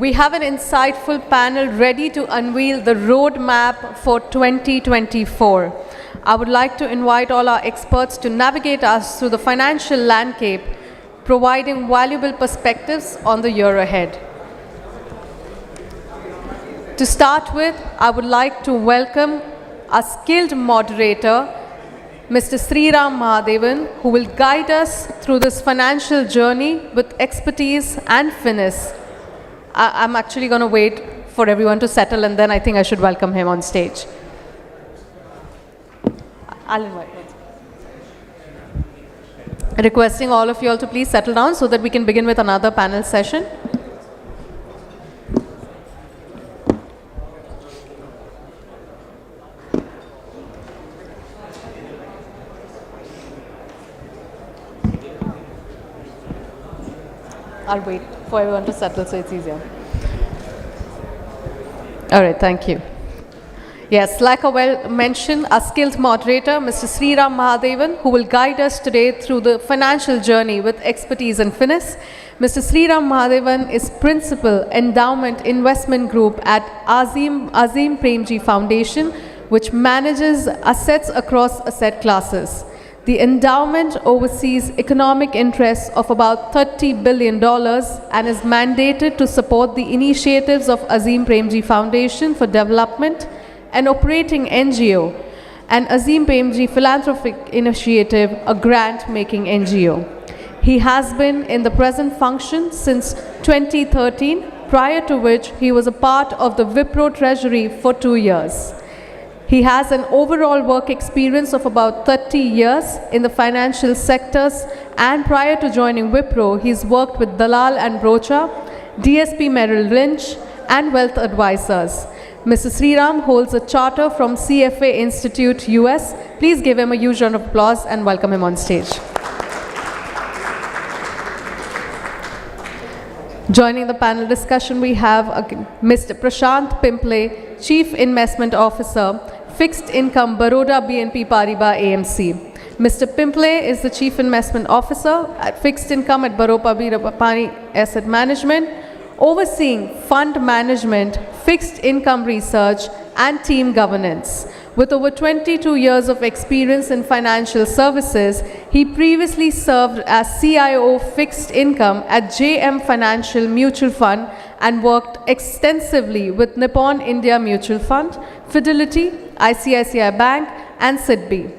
we have an insightful panel ready to unveil the roadmap for 2024. I would like to invite all our experts to navigate us through the financial landscape, providing valuable perspectives on the year ahead. To start with, I would like to welcome our skilled moderator, Mr. Sreeram Mahadevan, who will guide us through this financial journey with expertise and finesse. I'm actually going to wait for everyone to settle, and then I think I should welcome him on stage. I'll invite him. Requesting all of you all to please settle down so that we can begin with another panel session. I'll wait for everyone to settle so it's easier. All right, thank you. Yes, like I well mentioned, our skilled moderator, Mr. Sreeram Mahadevan, who will guide us today through the financial journey with expertise and finesse. Mr. Sreeram Mahadevan is Principal Endowment Investment Group at Azim Premji Foundation, which manages assets across asset classes. The endowment oversees economic interests of about $30 billion and is mandated to support the initiatives of Azim Premji Foundation for Development, an operating NGO, and Azim Premji Philanthropic Initiative, a grant-making NGO. He has been in the present function since 2013, prior to which he was a part of the Wipro Treasury for 2 years. He has an overall work experience of about 30 years in the financial sectors, and prior to joining Wipro, he's worked with Dalal and Brocha, DSP Merrill Lynch, and Wealth Advisors. Mr. Sreeram holds a charter from CFA Institute, US. Please give him a huge round of applause and welcome him on stage. Joining the panel discussion, we have Mr. Prashant Pimple, Chief Investment Officer, Fixed Income Baroda BNP Paribas AMC. Mr. Pimple is the Chief Investment Officer at Fixed Income at Baroda BNP Asset Management, overseeing fund management, fixed income research, and team governance. With over 22 years of experience in financial services, he previously served as CIO Fixed Income at JM Financial Mutual Fund and worked extensively with Nippon India Mutual Fund, Fidelity, ICICI Bank, and SIDBI.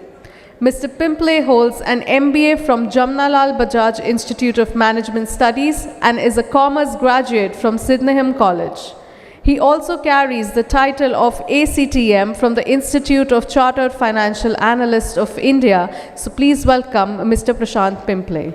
Mr. Pimple holds an MBA from Jamnalal Bajaj Institute of Management Studies and is a commerce graduate from Sydenham College. He also carries the title of ACTM from the Institute of Chartered Financial Analysts of India. So please welcome Mr. Prashant Pimple.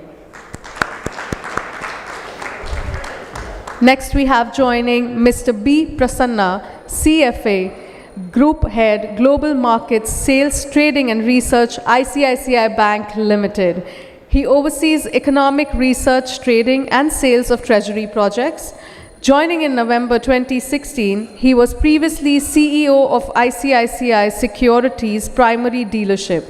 Next we have joining Mr. B. Prasanna, CFA, Group Head, Global Markets, Sales, Trading and Research, ICICI Bank Limited. He oversees economic research, trading and sales of treasury projects. Joining in November 2016, he was previously CEO of ICICI Securities Primary Dealership.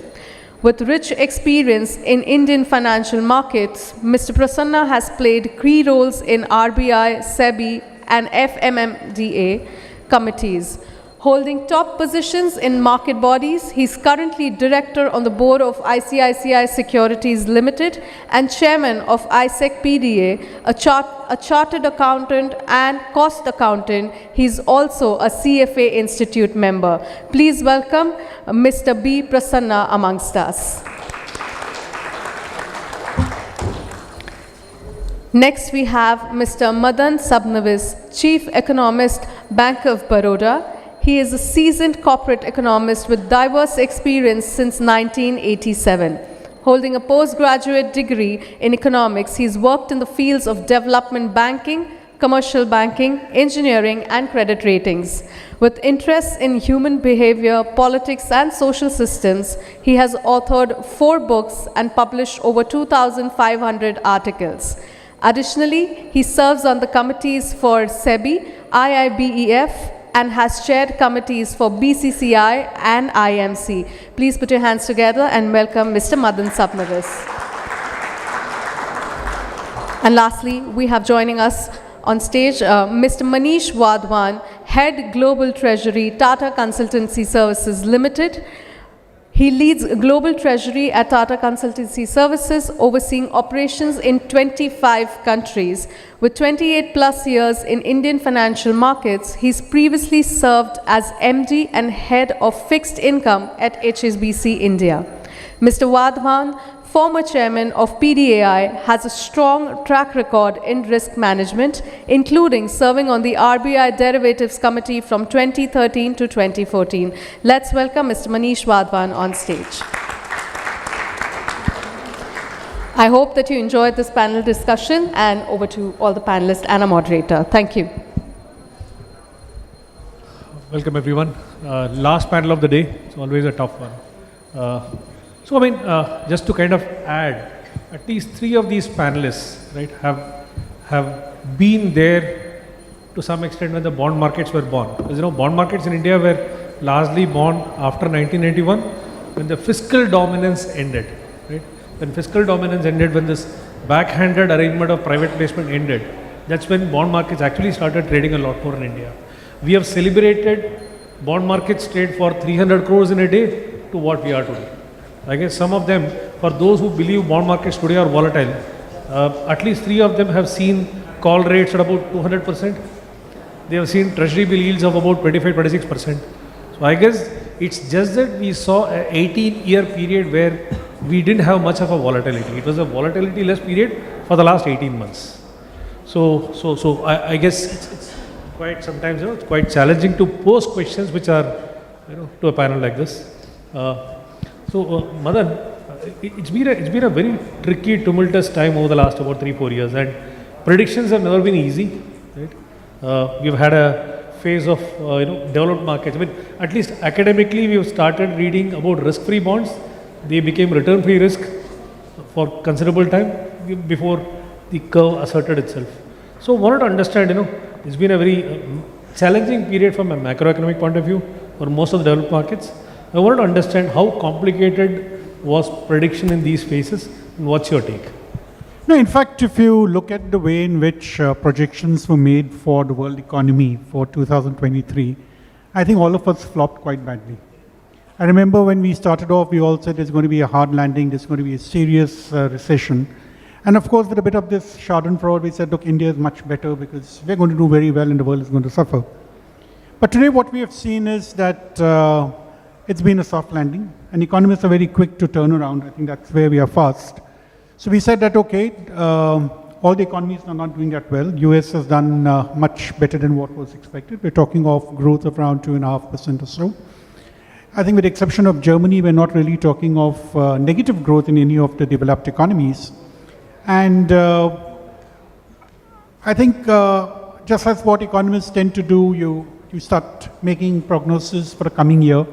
With rich experience in Indian financial markets, Mr. Prasanna has played key roles in RBI, SEBI and FMMDA committees. Holding top positions in market bodies, he is currently director on the board of ICICI Securities Limited and chairman of ISEC PDA, a chartered accountant and cost accountant. He is also a CFA Institute member. Please welcome Mr. B. Prasanna amongst us. Next we have Mr. Madan Sabnavis, Chief Economist, Bank of Baroda. He is a seasoned corporate economist with diverse experience since 1987. Holding a postgraduate degree in economics, he's worked in the fields of development banking, commercial banking, engineering, and credit ratings. With interests in human behavior, politics, and social systems, he has authored 4 books and published over 2,500 articles. Additionally, he serves on the committees for SEBI, IIBEF, and has chaired committees for BCCI and IMC. Please put your hands together and welcome Mr. Madan Sabnavis. And lastly, we have joining us on stage Mr. Manish Wadhawan, Head Global Treasury, Tata Consultancy Services Limited. He leads Global Treasury at Tata Consultancy Services, overseeing operations in 25 countries. With 28 plus years in Indian financial markets, he's previously served as MD and Head of Fixed Income at HSBC India. Mr. Wadhawan, former chairman of PDAI, has a strong track record in risk management, including serving on the RBI Derivatives Committee from 2013 to 2014. Let's welcome Mr. Manish Wadhawan on stage. I hope that you enjoyed this panel discussion, and over to all the panelists and a moderator. Thank you. Welcome everyone. Last panel of the day. It's always a tough one. Just to kind of add, at least 3 of these panelists, right, have been there to some extent when the bond markets were born. Because bond markets in India were largely born after 1991, when the fiscal dominance ended. Right? When fiscal dominance ended, when this backhanded arrangement of private placement ended, that's when bond markets actually started trading a lot more in India. We have celebrated bond markets trade for 300 crores in a day to what we are today. I guess some of them, for those who believe bond markets today are volatile, at least 3 of them have seen call rates at about 200%. They have seen treasury bill yields of about 25-26%. So I guess it's just that we saw an 18-year period where we didn't have much of a volatility. It was a volatility-less period for the last 18 months. So I guess it's quite sometimes it's quite challenging to pose questions which are to a panel like this. Madan, it's been a very tricky, tumultuous time over the last about 3-4 years, and predictions have never been easy. Right? We've had a phase of developed markets. I mean, at least academically, we've started reading about risk-free bonds. They became return-free risk for considerable time before the curve asserted itself. So, I wanted to understand. It's been a very challenging period from a macroeconomic point of view for most of the developed markets. I wanted to understand how complicated was prediction in these phases, and what's your take? No, in fact, if you look at the way in which projections were made for the world economy for 2023, I think all of us flopped quite badly. I remember when we started off, we all said there's going to be a hard landing, there's going to be a serious recession. And of course, with a bit of this schadenfreude, we said, look, India is much better because we're going to do very well and the world is going to suffer. But today what we have seen is that it's been a soft landing, and economists are very quick to turn around. I think that's where we are fast. So we said that, okay, all the economies are not doing that well. US has done much better than what was expected. We're talking of growth of around 2.5% or so. I think with the exception of Germany, we're not really talking of negative growth in any of the developed economies. And I think just as what economists tend to do, you start making prognosis for the coming year.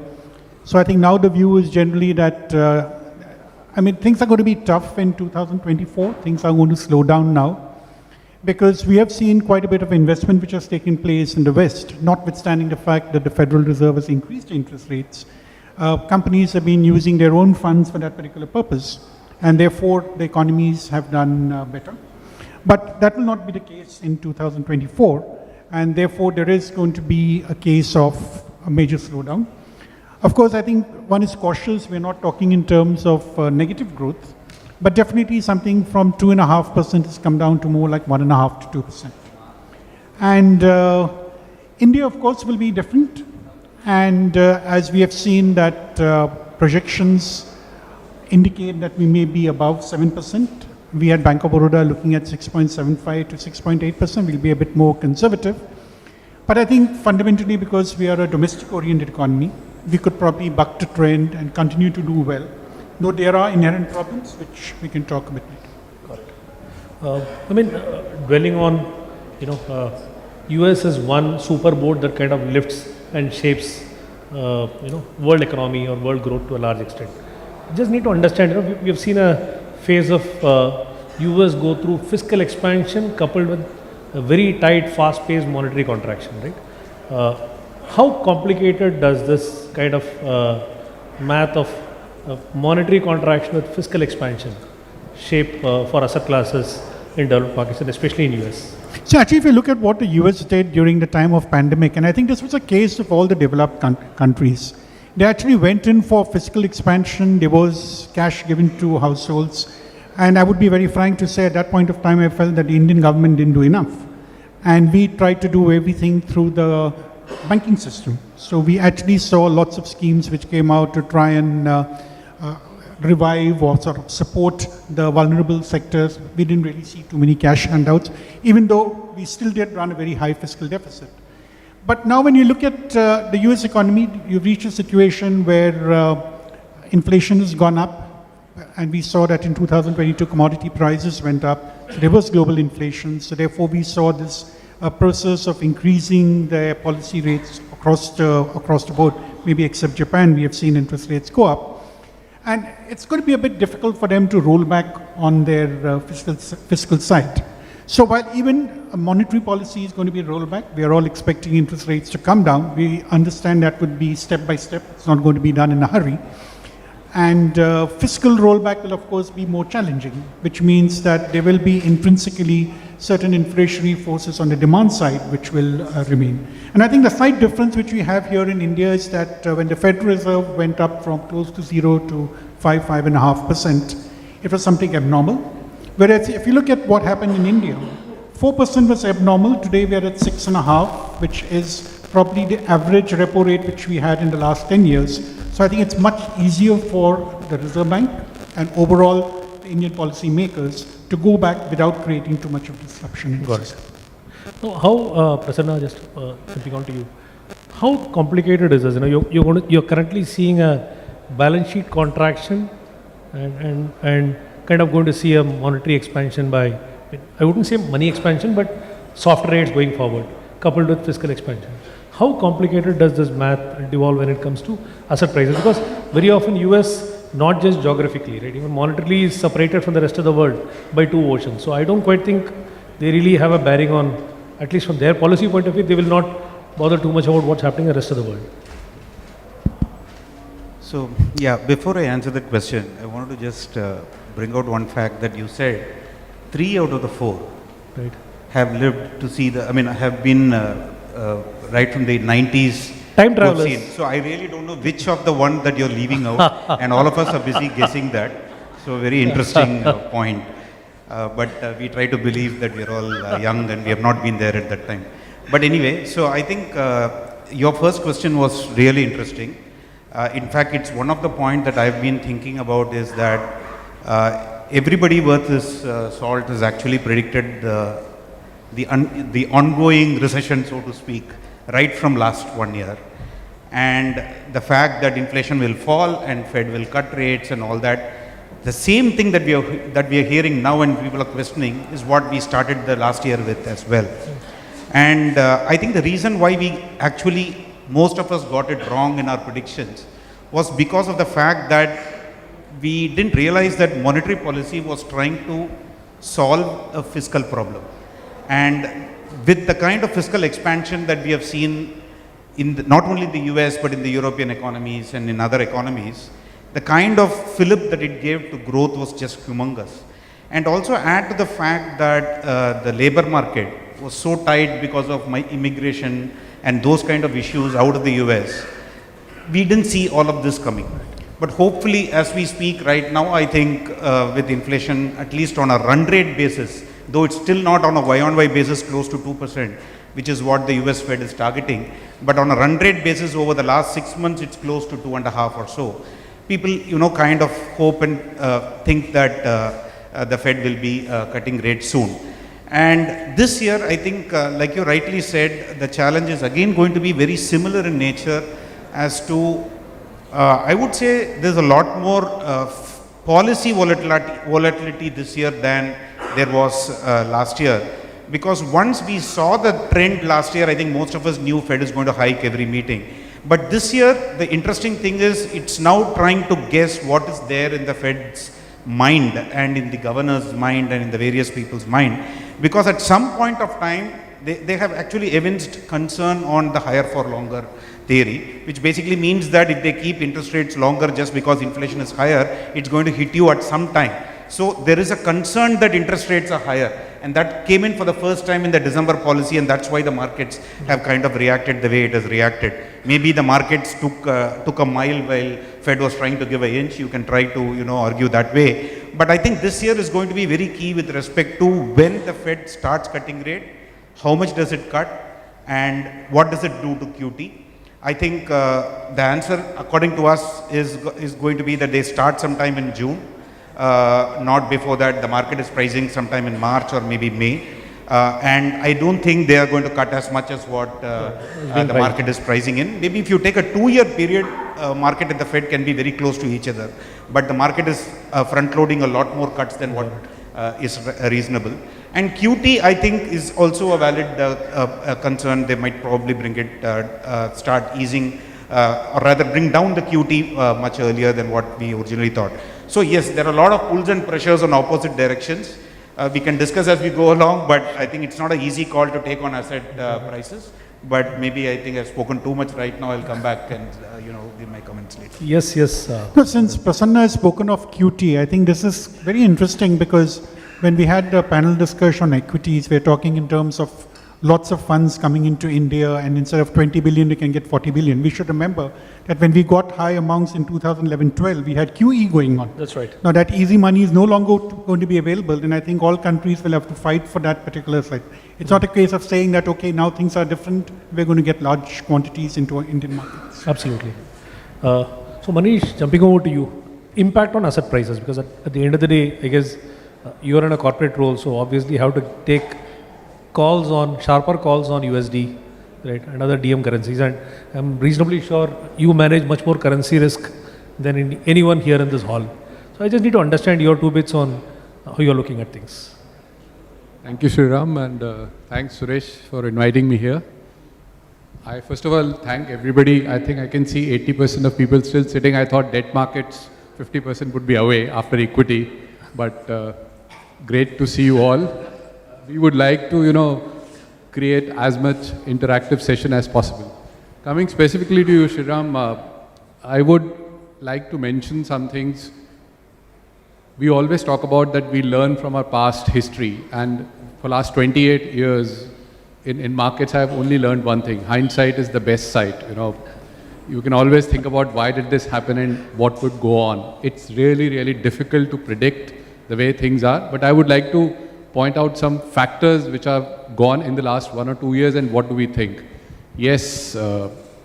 So I think now the view is generally that, things are going to be tough in 2024. Things are going to slow down now because we have seen quite a bit of investment which has taken place in the West, notwithstanding the fact that the Federal Reserve has increased interest rates. Companies have been using their own funds for that particular purpose, and therefore the economies have done better. But that will not be the case in 2024, and therefore there is going to be a case of a major slowdown. Of course, I think one is cautious. We're not talking in terms of negative growth, but definitely something from 2.5% has come down to more like 1.5 to 2%. And India, of course, will be different. And as we have seen that projections indicate that we may be above 7%. We at Bank of Baroda looking at 6.75 to 6.8%. We'll be a bit more conservative. But I think fundamentally because we are a domestic-oriented economy, we could probably buck the trend and continue to do well, though there are inherent problems which we can talk a bit later. Got it. Dwelling on, US is one super boat that kind of lifts and shapes, world economy or world growth to a large extent. Just need to understand, we have seen a phase of US go through fiscal expansion coupled with a very tight, fast-paced monetary contraction, right? How complicated does this kind of math of monetary contraction with fiscal expansion shape for asset classes in developed markets and especially in US? So actually, if you look at what the US did during the time of pandemic, and I think this was a case of all the developed countries, they actually went in for fiscal expansion. There was cash given to households. And I would be very frank to say at that point of time, I felt that the Indian government didn't do enough. And we tried to do everything through the banking system. So we actually saw lots of schemes which came out to try and revive or sort of support the vulnerable sectors. We didn't really see too many cash handouts, even though we still did run a very high fiscal deficit. But now when you look at the US economy, you've reached a situation where inflation has gone up, and we saw that in 2022 commodity prices went up. So there was global inflation. So therefore we saw this process of increasing the policy rates across the board. Maybe except Japan, we have seen interest rates go up. And it's going to be a bit difficult for them to roll back on their fiscal side. So while even a monetary policy is going to be rolled back, we are all expecting interest rates to come down. We understand that would be step by step. It's not going to be done in a hurry. And fiscal rollback will of course be more challenging, which means that there will be intrinsically certain inflationary forces on the demand side which will remain. And I think the slight difference which we have here in India is that when the Federal Reserve went up from close to 0 to 5.5%, it was something abnormal. Whereas if you look at what happened in India, 4% was abnormal. Today we are at 6.5%, which is probably the average repo rate which we had in the last 10 years. So I think it's much easier for the Reserve Bank and overall the Indian policy makers to go back without creating too much of disruption in the system. So how, Prasanna, just jumping on to you, how complicated is this? You're currently seeing a balance sheet contraction and kind of going to see a monetary expansion by, I wouldn't say money expansion, but soft rates going forward, coupled with fiscal expansion. How complicated does this math devolve when it comes to asset prices? Because very often US, not just geographically, right, even monetarily is separated from the rest of the world by two oceans. So I don't quite think they really have a bearing on, at least from their policy point of view, they will not bother too much about what's happening in the rest of the world. So yeah, before I answer that question, I wanted to just bring out one fact that you said 3 out of the 4 right, have lived to see have been right from the 90s. Time travelers. So I really don't know which of the one that you're leaving out, and all of us are busy guessing that. So very interesting point. But we try to believe that we're all young and we have not been there at that time. But anyway, so I think your first question was really interesting. In fact, it's one of the points that I've been thinking about is that everybody worth his salt has actually predicted the ongoing recession, so to speak, right from last 1 year. And the fact that inflation will fall and Fed will cut rates and all that, the same thing that we are hearing now and people are questioning is what we started the last year with as well. And I think the reason why we actually, most of us got it wrong in our predictions was because of the fact that we didn't realize that monetary policy was trying to solve a fiscal problem. And with the kind of fiscal expansion that we have seen in not only the US but in the European economies and in other economies, the kind of fillip that it gave to growth was just humongous. And also add to the fact that the labor market was so tight because of immigration and those kind of issues out of the US, we didn't see all of this coming. But hopefully, as we speak right now, I think with inflation, at least on a run rate basis, though it's still not on a Y-on-Y basis close to 2%, which is what the US Fed is targeting, but on a run rate basis over the last 6 months, it's close to 2.5 or so. People, kind of hope and think that the Fed will be cutting rates soon. And this year, I think, like you rightly said, the challenge is again going to be very similar in nature as to, I would say there's a lot more policy volatility this year than there was last year. Because once we saw the trend last year, I think most of us knew Fed is going to hike every meeting. But this year, the interesting thing is it's now trying to guess what is there in the Fed's mind and in the governor's mind and in the various people's mind. Because at some point of time, they have actually evinced concern on the higher for longer theory, which basically means that if they keep interest rates longer just because inflation is higher, it's going to hit you at some time. So there is a concern that interest rates are higher. And that came in for the first time in the December policy, and that's why the markets have kind of reacted the way it has reacted. Maybe the markets took a mile while Fed was trying to give an inch. You can try to, argue that way. But I think this year is going to be very key with respect to when the Fed starts cutting rate, how much does it cut, and what does it do to QT. I think the answer, according to us, is going to be that they start sometime in June. Not before that. The market is pricing sometime in March or maybe May. And I don't think they are going to cut as much as what the market is pricing in. Maybe if you take a 2-year period, market and the Fed can be very close to each other. But the market is front-loading a lot more cuts than what is reasonable. And QT, I think, is also a valid concern. They might probably bring it, start easing, or rather bring down the QT much earlier than what we originally thought. So yes, there are a lot of pulls and pressures on opposite directions. We can discuss as we go along, but I think it's not an easy call to take on asset prices. But maybe I think I've spoken too much right now. I'll come back and give my comments later. Yes, yes. No, since Prasanna has spoken of QT, I think this is very interesting because when we had the panel discussion on equities, we're talking in terms of lots of funds coming into India, and instead of 20 billion, we can get 40 billion. We should remember that when we got high amounts in 2011-12, we had QE going on. That's right. Now that easy money is no longer going to be available, and I think all countries will have to fight for that particular side. It's not a case of saying that, okay, now things are different, we're going to get large quantities into Indian markets. Absolutely. So Manish, jumping over to you, impact on asset prices, because at the end of the day, I guess you are in a corporate role, so obviously you have to take sharper calls on USD, right, and other DM currencies. And I'm reasonably sure you manage much more currency risk than anyone here in this hall. So I just need to understand your 2 bits on how you're looking at things. Thank you, Sreeram, and thanks, Suresh, for inviting me here. I first of all thank everybody. I think I can see 80% of people still sitting. I thought debt markets, 50% would be away after equity, but great to see you all. We would like to, create as much interactive session as possible. Coming specifically to you, Sreeram, I would like to mention some things. We always talk about that we learn from our past history, and for last 28 years in markets, I have only learned one thing: hindsight is the best sight. You can always think about why did this happen and what would go on. It's really, really difficult to predict the way things are, but I would like to point out some factors which have gone in the last 1 or 2 years, and what do we think. Yes,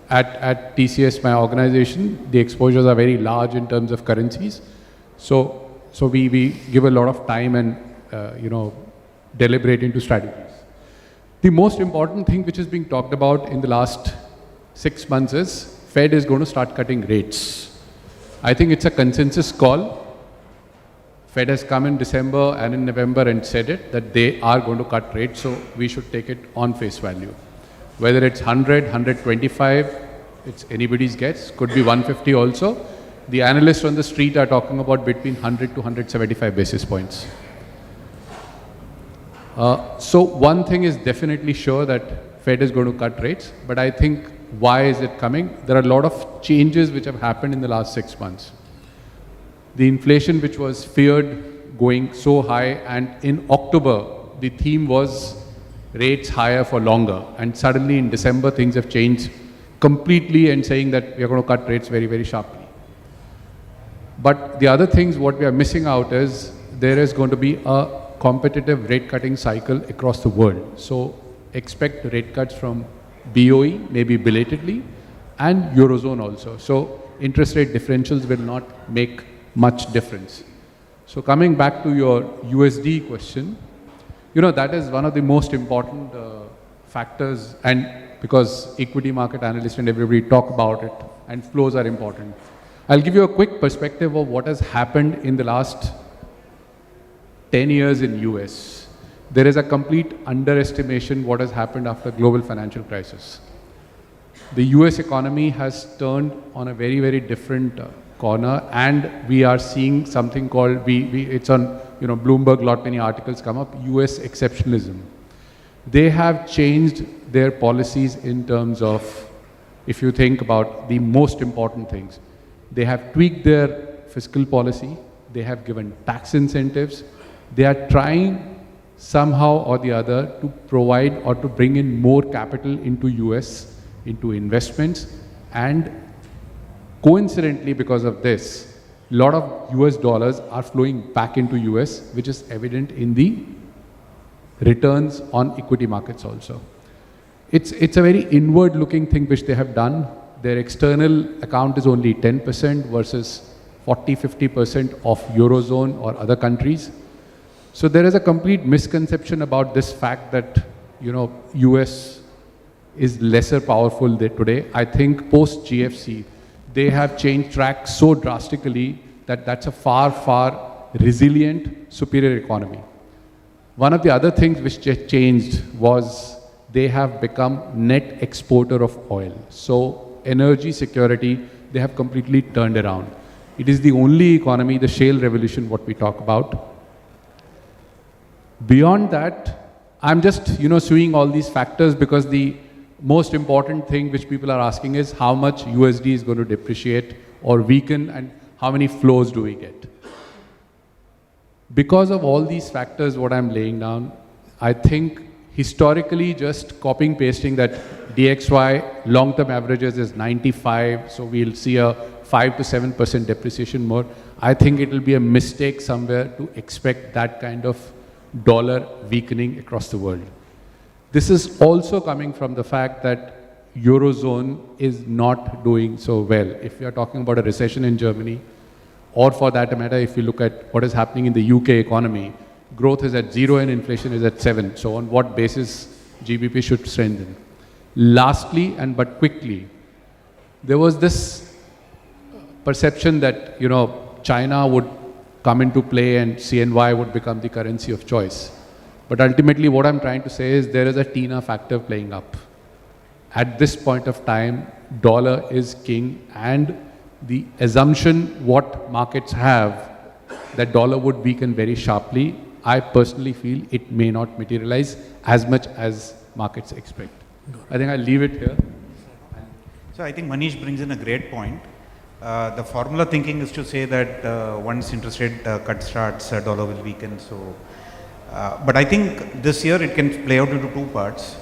at TCS, my organization, the exposures are very large in terms of currencies. So we give a lot of time and, deliberate into strategies. The most important thing which is being talked about in the last 6 months is Fed is going to start cutting rates. I think it's a consensus call. Fed has come in December and in November and said it, that they are going to cut rates, so we should take it on face value. Whether it's 100, 125, it's anybody's guess, could be 150 also. The analysts on the street are talking about between 100 to 175 basis points. So one thing is definitely sure, that Fed is going to cut rates, but I think why is it coming? There are a lot of changes which have happened in the last 6 months. The inflation which was feared going so high, and in October, the theme was rates higher for longer. And suddenly in December, things have changed completely and saying that we are going to cut rates very, very sharply. But the other things what we are missing out is there is going to be a competitive rate cutting cycle across the world. So expect rate cuts from BOE, maybe belatedly, and Eurozone also. So interest rate differentials will not make much difference. So coming back to your USD question, that is one of the most important factors, and because equity market analysts and everybody talk about it, and flows are important. I'll give you a quick perspective of what has happened in the last 10 years in US. There is a complete underestimation what has happened after global financial crisis. The US economy has turned on a very, very different corner, and we are seeing something called, it's on, Bloomberg, lot many articles come up, US exceptionalism. They have changed their policies in terms of, if you think about the most important things, they have tweaked their fiscal policy, they have given tax incentives, they are trying somehow or the other to provide or to bring in more capital into US, into investments, and coincidentally because of this, a lot of US dollars are flowing back into US, which is evident in the returns on equity markets also. It's a very inward looking thing which they have done. Their external account is only 10% versus 40-50% of Eurozone or other countries. So there is a complete misconception about this fact that, you know, US is lesser powerful today. I think post GFC, they have changed track so drastically that that's a far, far resilient, superior economy. One of the other things which changed was they have become net exporter of oil. So energy security, they have completely turned around. It is the only economy, the shale revolution, what we talk about. Beyond that, I'm just, you know, suing all these factors because the most important thing which people are asking is how much USD is going to depreciate or weaken and how many flows do we get. Because of all these factors, what I'm laying down, I think historically just copying pasting that DXY long-term averages is 95, so we'll see a 5 to 7% depreciation more. I think it will be a mistake somewhere to expect that kind of dollar weakening across the world. This is also coming from the fact that Eurozone is not doing so well. If we are talking about a recession in Germany, or for that matter, if you look at what is happening in the UK economy, growth is at 0 and inflation is at 7. So on what basis GBP should strengthen? Lastly, and but quickly, there was this perception that, you know, China would come into play and CNY would become the currency of choice. But ultimately what I'm trying to say is there is a TINA factor playing up. At this point of time, dollar is king, and the assumption what markets have that dollar would weaken very sharply, I personally feel it may not materialize as much as markets expect. I think I'll leave it here. So I think Manish brings in a great point. The formula thinking is to say that once interest rate cut starts, dollar will weaken. So, but I think this year it can play out into two parts.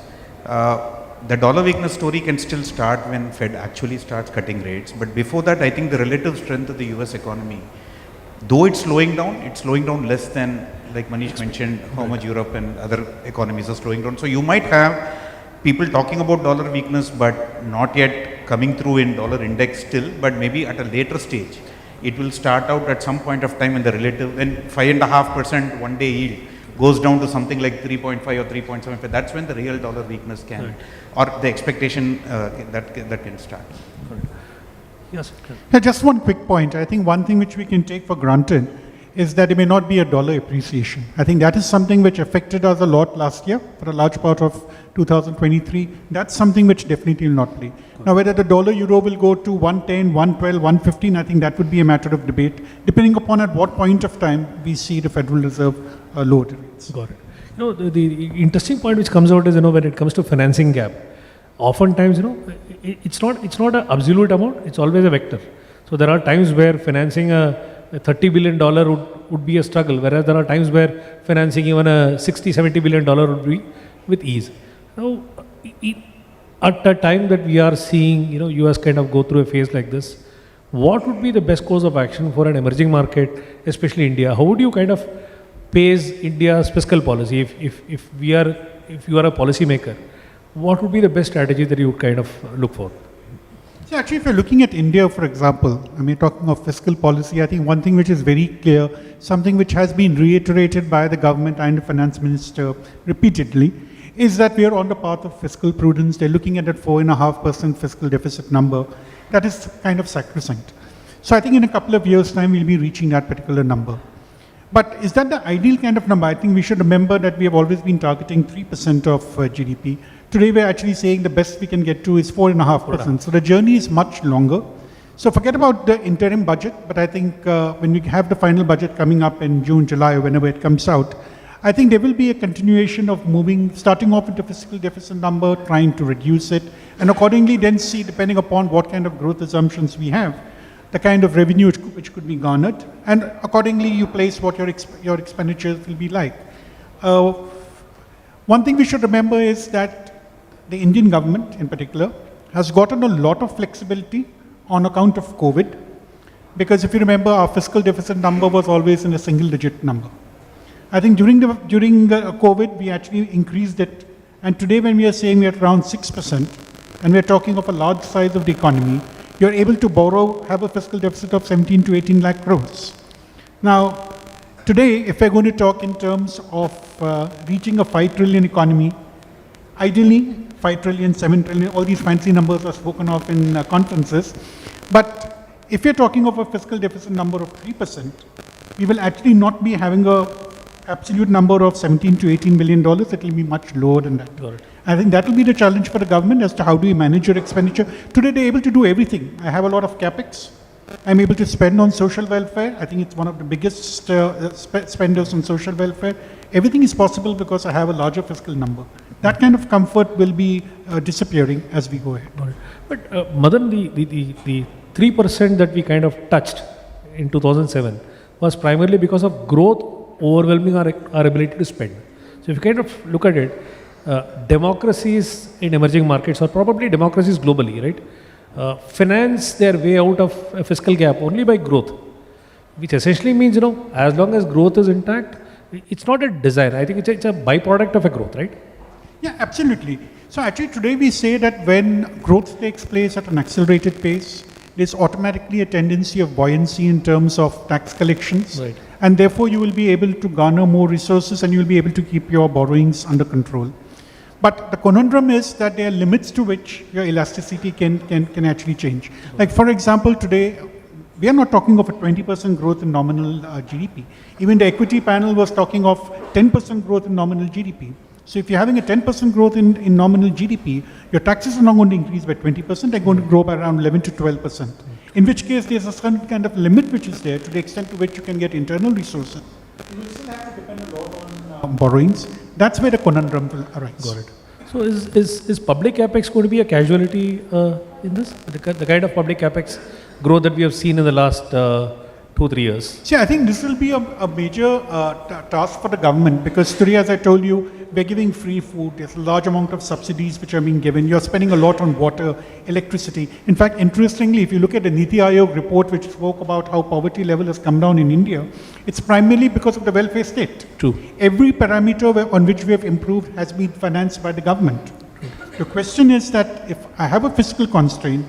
The dollar weakness story can still start when Fed actually starts cutting rates. But before that, I think the relative strength of the US economy, though it's slowing down less than, like Manish mentioned, how much Europe and other economies are slowing down. So you might have people talking about dollar weakness, but not yet coming through in dollar index still, but maybe at a later stage. It will start out at some point of time when the relative, when 5.5% one day yield goes down to something like 3.5 or 3.75, that's when the real dollar weakness can, or the expectation that can start. Yes. Yeah, just one quick point. I think one thing which we can take for granted is that it may not be a dollar appreciation. I think that is something which affected us a lot last year for a large part of 2023. That's something which definitely will not play. Now, whether the dollar euro will go to 110, 112, 115, I think that would be a matter of debate, depending upon at what point of time we see the Federal Reserve lower the rates. Got it. You know, the interesting point which comes out is, you know, when it comes to financing gap, oftentimes, you know, it's not an absolute amount, it's always a vector. So there are times where financing a $30 billion would be a struggle, whereas there are times where financing even a $60, $70 billion would be with ease. Now, at the time that we are seeing, you know, US kind of go through a phase like this, what would be the best course of action for an emerging market, especially India? How would you kind of pace India's fiscal policy if you are a policy maker? What would be the best strategy that you would kind of look for? See, actually, if you're looking at India, for example, I mean, talking of fiscal policy, I think one thing which is very clear, something which has been reiterated by the government and the finance minister repeatedly, is that we are on the path of fiscal prudence. They're looking at that 4.5% fiscal deficit number. That is kind of sacrosanct. So I think in a couple of years' time, we'll be reaching that particular number. But is that the ideal kind of number? I think we should remember that we have always been targeting 3% of GDP. Today, we're actually saying the best we can get to is 4.5%. So the journey is much longer. So forget about the interim budget, but I think when we have the final budget coming up in June, July, or whenever it comes out, I think there will be a continuation of moving, starting off with the fiscal deficit number, trying to reduce it, and accordingly then see, depending upon what kind of growth assumptions we have, the kind of revenue which could be garnered, and accordingly you place what your expenditures will be like. One thing we should remember is that the Indian government in particular has gotten a lot of flexibility on account of COVID, because if you remember, our fiscal deficit number was always in a single digit number. I think during COVID, we actually increased it, and today when we are saying we are at around 6%, and we are talking of a large size of the economy, you're able to borrow, have a fiscal deficit of 17 to 18 lakh crores. Now, today, if we're going to talk in terms of reaching a 5 trillion economy, ideally 5 trillion, 7 trillion, all these fancy numbers are spoken of in conferences. But if you're talking of a fiscal deficit number of 3%, we will actually not be having a absolute number of 17 to 18 billion dollars. It will be much lower than that. Got it. I think that will be the challenge for the government as to how do you manage your expenditure. Today they're able to do everything. I have a lot of capex. I'm able to spend on social welfare. I think it's one of the biggest spenders on social welfare. Everything is possible because I have a larger fiscal number. That kind of comfort will be disappearing as we go ahead. Got it. But Madan, the 3% that we kind of touched in 2007 was primarily because of growth overwhelming our ability to spend. So if you kind of look at it, democracies in emerging markets, or probably democracies globally, right, finance their way out of a fiscal gap only by growth, which essentially means, as long as growth is intact, it's not a desire. I think it's a byproduct of a growth, right? Yeah, absolutely. So actually today we say that when growth takes place at an accelerated pace, there's automatically a tendency of buoyancy in terms of tax collections. Right. And therefore you will be able to garner more resources and you will be able to keep your borrowings under control. But the conundrum is that there are limits to which your elasticity can actually change. Like for example, today, we are not talking of a 20% growth in nominal GDP. Even the equity panel was talking of 10% growth in nominal GDP. So if you're having a 10% growth in nominal GDP, your taxes are not going to increase by 20%, they're going to grow by around 11 to 12%. In which case, there's a certain kind of limit which is there to the extent to which you can get internal resources. You will still have to depend a lot on borrowings. That's where the conundrum will arise. Got it. So is public capex going to be a casualty in this? The kind of public capex growth that we have seen in the last 2-3 years? See, I think this will be a major task for the government, because today, as I told you, we're giving free food. There's a large amount of subsidies which are being given. You're spending a lot on water, electricity. In fact, interestingly, if you look at the Niti Aayog report, which spoke about how poverty level has come down in India, it's primarily because of the welfare state. True. Every parameter on which we have improved has been financed by the government. The question is that if I have a fiscal constraint,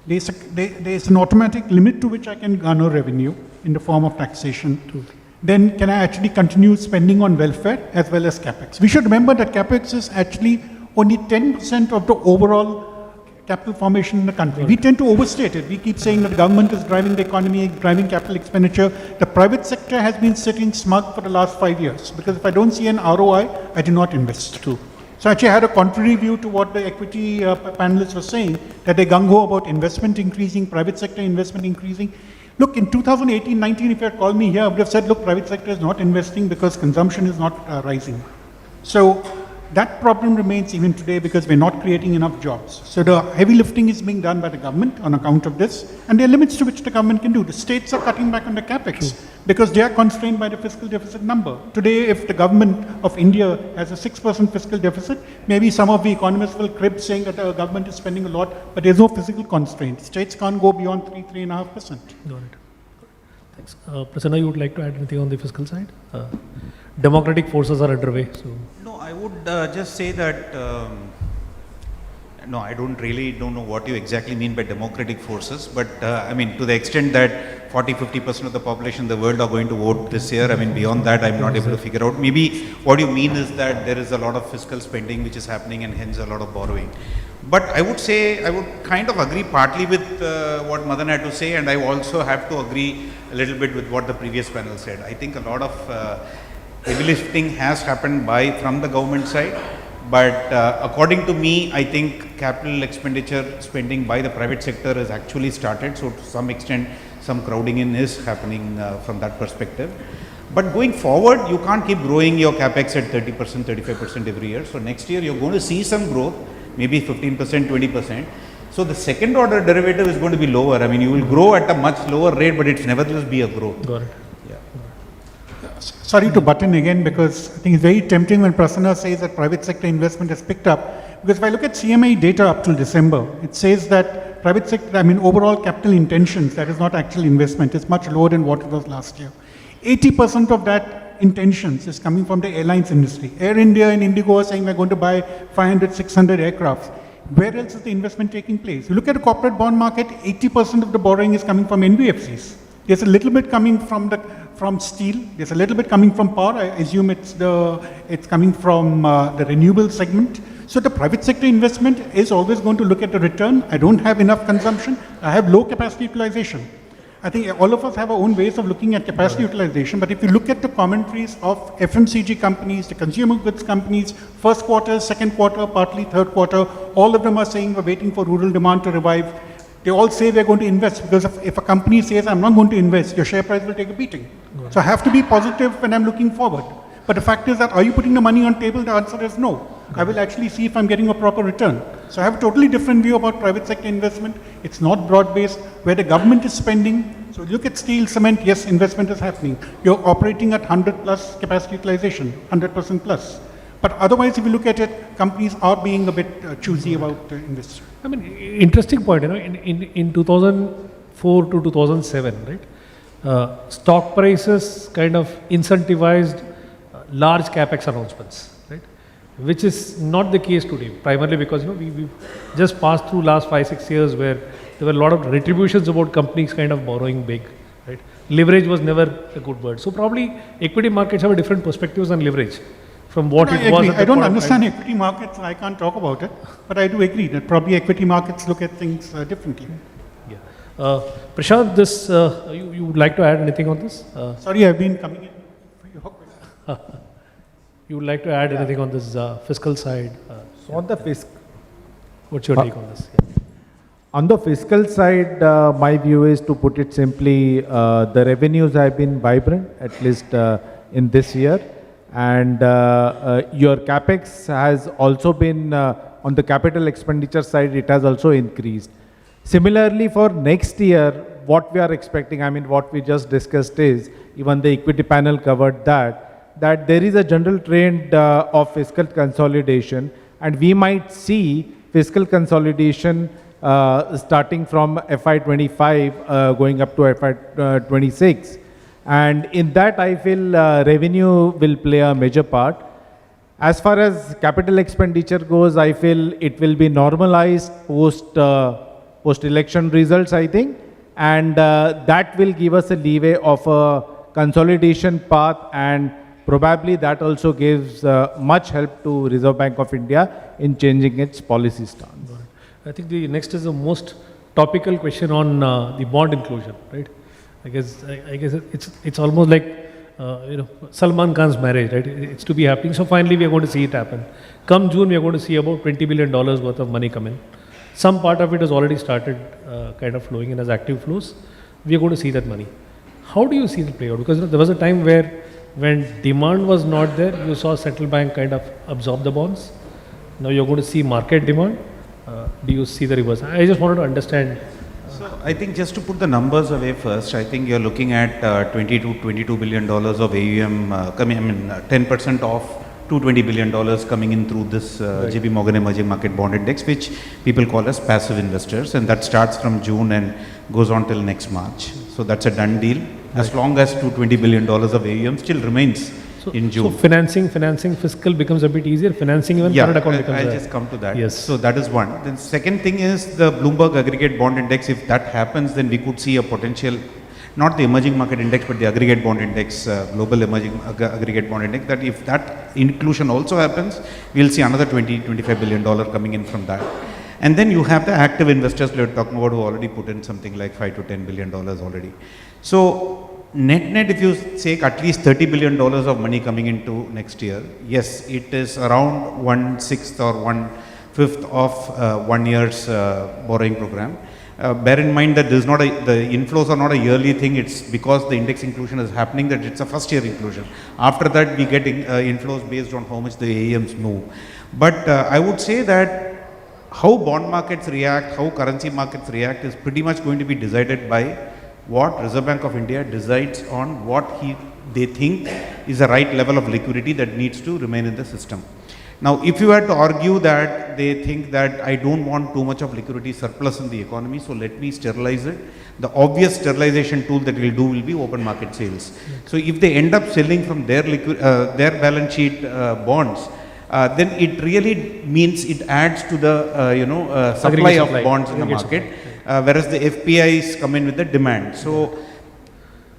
there's an automatic limit to which I can garner revenue in the form of taxation. True. Then can I actually continue spending on welfare as well as capex? We should remember that capex is actually only 10% of the overall capital formation in the country. We tend to overstate it. We keep saying that the government is driving the economy, driving capital expenditure. The private sector has been sitting smug for the last 5 years, because if I don't see an ROI, I do not invest. True. So actually I had a contrary view to what the equity panelists were saying, that they gung-ho about investment increasing, private sector investment increasing. Look, in 2018-19, if you had called me here, I would have said, look, private sector is not investing because consumption is not rising. So that problem remains even today because we're not creating enough jobs. So the heavy lifting is being done by the government on account of this, and there are limits to which the government can do. The states are cutting back on the capex because they are constrained by the fiscal deficit number. Today, if the government of India has a 6% fiscal deficit, maybe some of the economists will crib saying that the government is spending a lot, but there's no physical constraint. States can't go beyond 3.5%. Got it. Thanks. Prasanna, you would like to add anything on the fiscal side? Democratic forces are underway. So. No, I would just say that, no, I don't know what you exactly mean by democratic forces, but I mean, to the extent that 40-50% of the population in the world are going to vote this year, I mean, beyond that, I'm not able to figure out. Maybe what you mean is that there is a lot of fiscal spending which is happening and hence a lot of borrowing. But I would say, I would kind of agree partly with what Madan had to say, and I also have to agree a little bit with what the previous panel said. I think a lot of heavy lifting has happened from the government side, but according to me, I think capital expenditure spending by the private sector has actually started. So to some extent, some crowding in is happening from that perspective. But going forward, you can't keep growing your capex at 30%, 35% every year. So next year, you're going to see some growth, maybe 15%, 20%. So the second order derivative is going to be lower. I mean, you will grow at a much lower rate, but it's nevertheless be a growth. Got it. Sorry to butt in again, because I think it's very tempting when Prasanna says that private sector investment has picked up. Because if I look at CMA data up till December, it says that private sector, overall capital intentions, that is not actual investment, is much lower than what it was last year. 80% of that intentions is coming from the airlines industry. Air India and Indigo are saying we're going to buy 500, 600 aircrafts. Where else is the investment taking place? You look at the corporate bond market, 80% of the borrowing is coming from NBFCs. There's a little bit coming from steel. There's a little bit coming from power. I assume it's coming from the renewable segment. So the private sector investment is always going to look at the return. I don't have enough consumption. I have low capacity utilization. I think all of us have our own ways of looking at capacity utilization, but if you look at the commentaries of FMCG companies, the consumer goods companies, first quarter, second quarter, partly third quarter, all of them are saying we're waiting for rural demand to revive. They all say we're going to invest, because if a company says I'm not going to invest, your share price will take a beating. Right. So I have to be positive when I'm looking forward. But the fact is that, are you putting the money on table? The answer is no. I will actually see if I'm getting a proper return. So I have a totally different view about private sector investment. It's not broad-based, where the government is spending. So look at steel, cement, yes, investment is happening. You're operating at 100 plus capacity utilization, 100% plus. But otherwise, if you look at it, companies are being a bit choosy about investing. Interesting point, in 2004 to 2007, right? Stock prices kind of incentivized large capex announcements, right? Which is not the case today, primarily because we just passed through last 5-6 years where there were a lot of retributions about companies kind of borrowing big, right? Leverage was never a good word. So probably equity markets have a different perspectives on leverage from what it was. I don't understand equity markets. I can't talk about it, but I do agree that probably equity markets look at things differently. Yeah. Prashant, this you would like to add anything on this? Sorry, I've been coming in for your question. You would like to add anything on this fiscal side? So on the fiscal, what's your take on this? Yeah. On the fiscal side, my view is, to put it simply, the revenues have been vibrant, at least in this year, and your capex has also been on the capital expenditure side. It has also increased. Similarly, for next year, what we are expecting, what we just discussed is, even the equity panel covered that there is a general trend of fiscal consolidation, and we might see fiscal consolidation starting from FY25 going up to FY26. And in that, I feel revenue will play a major part. As far as capital expenditure goes, I feel it will be normalized post-election results, I think. And that will give us a leeway of a consolidation path, and probably that also gives much help to Reserve Bank of India in changing its policy stance. I think the next is the most topical question on the bond inclusion, right? I guess it's almost like Salman Khan's marriage, right? It's to be happening. So finally, we are going to see it happen. Come June, we are going to see about $20 billion worth of money come in. Some part of it has already started kind of flowing in as active flows. We are going to see that money. How do you see it play out? Because there was a time where, when demand was not there, you saw central bank kind of absorb the bonds. Now you're going to see market demand. Do you see the reverse? I just wanted to understand. So I think just to put the numbers away first, I think you're looking at $22 billion of AUM coming. 10% of $220 billion coming in through this JP Morgan Emerging Market Bond Index, which people call as passive investors, and that starts from June and goes on till next March. So that's a done deal. As long as $220 billion of AUM still remains in June. So financing fiscal becomes a bit easier. Financing even current account becomes. I'll just come to that. Yes. So that is one. Then second thing is the Bloomberg Aggregate Bond Index. If that happens, then we could see a potential, not the emerging market index, but the aggregate bond index, global emerging aggregate bond index, that if that inclusion also happens, we'll see another $20-25 billion coming in from that. And then you have the active investors we are talking about who already put in something like $5 to $10 billion already. So net, if you take at least $30 billion of money coming into next year, yes, it is around 1/6 or 1/5 of 1 year's borrowing program. Bear in mind that the inflows are not a yearly thing. It's because the index inclusion is happening that it's a first year inclusion. After that, we get inflows based on how much the AUMs move. But I would say that how bond markets react, how currency markets react is pretty much going to be decided by what Reserve Bank of India decides on what they think is the right level of liquidity that needs to remain in the system. Now, if you were to argue that they think that I don't want too much of liquidity surplus in the economy, so let me sterilize it. The obvious sterilization tool that we'll do will be open market sales. So if they end up selling from their balance sheet bonds, then it really means it adds to the supply of bonds in the market, whereas the FPIs come in with the demand. So,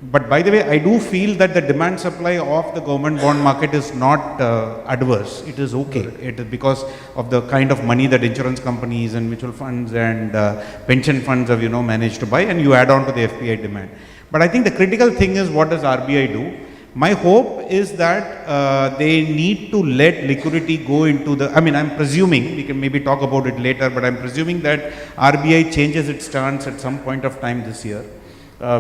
but by the way, I do feel that the demand supply of the government bond market is not adverse. It is okay. It is because of the kind of money that insurance companies and mutual funds and pension funds have managed to buy, and you add on to the FPI demand. But I think the critical thing is, what does RBI do? My hope is that they need to let liquidity go into the, I'm presuming, we can maybe talk about it later, but I'm presuming that RBI changes its stance at some point of time this year.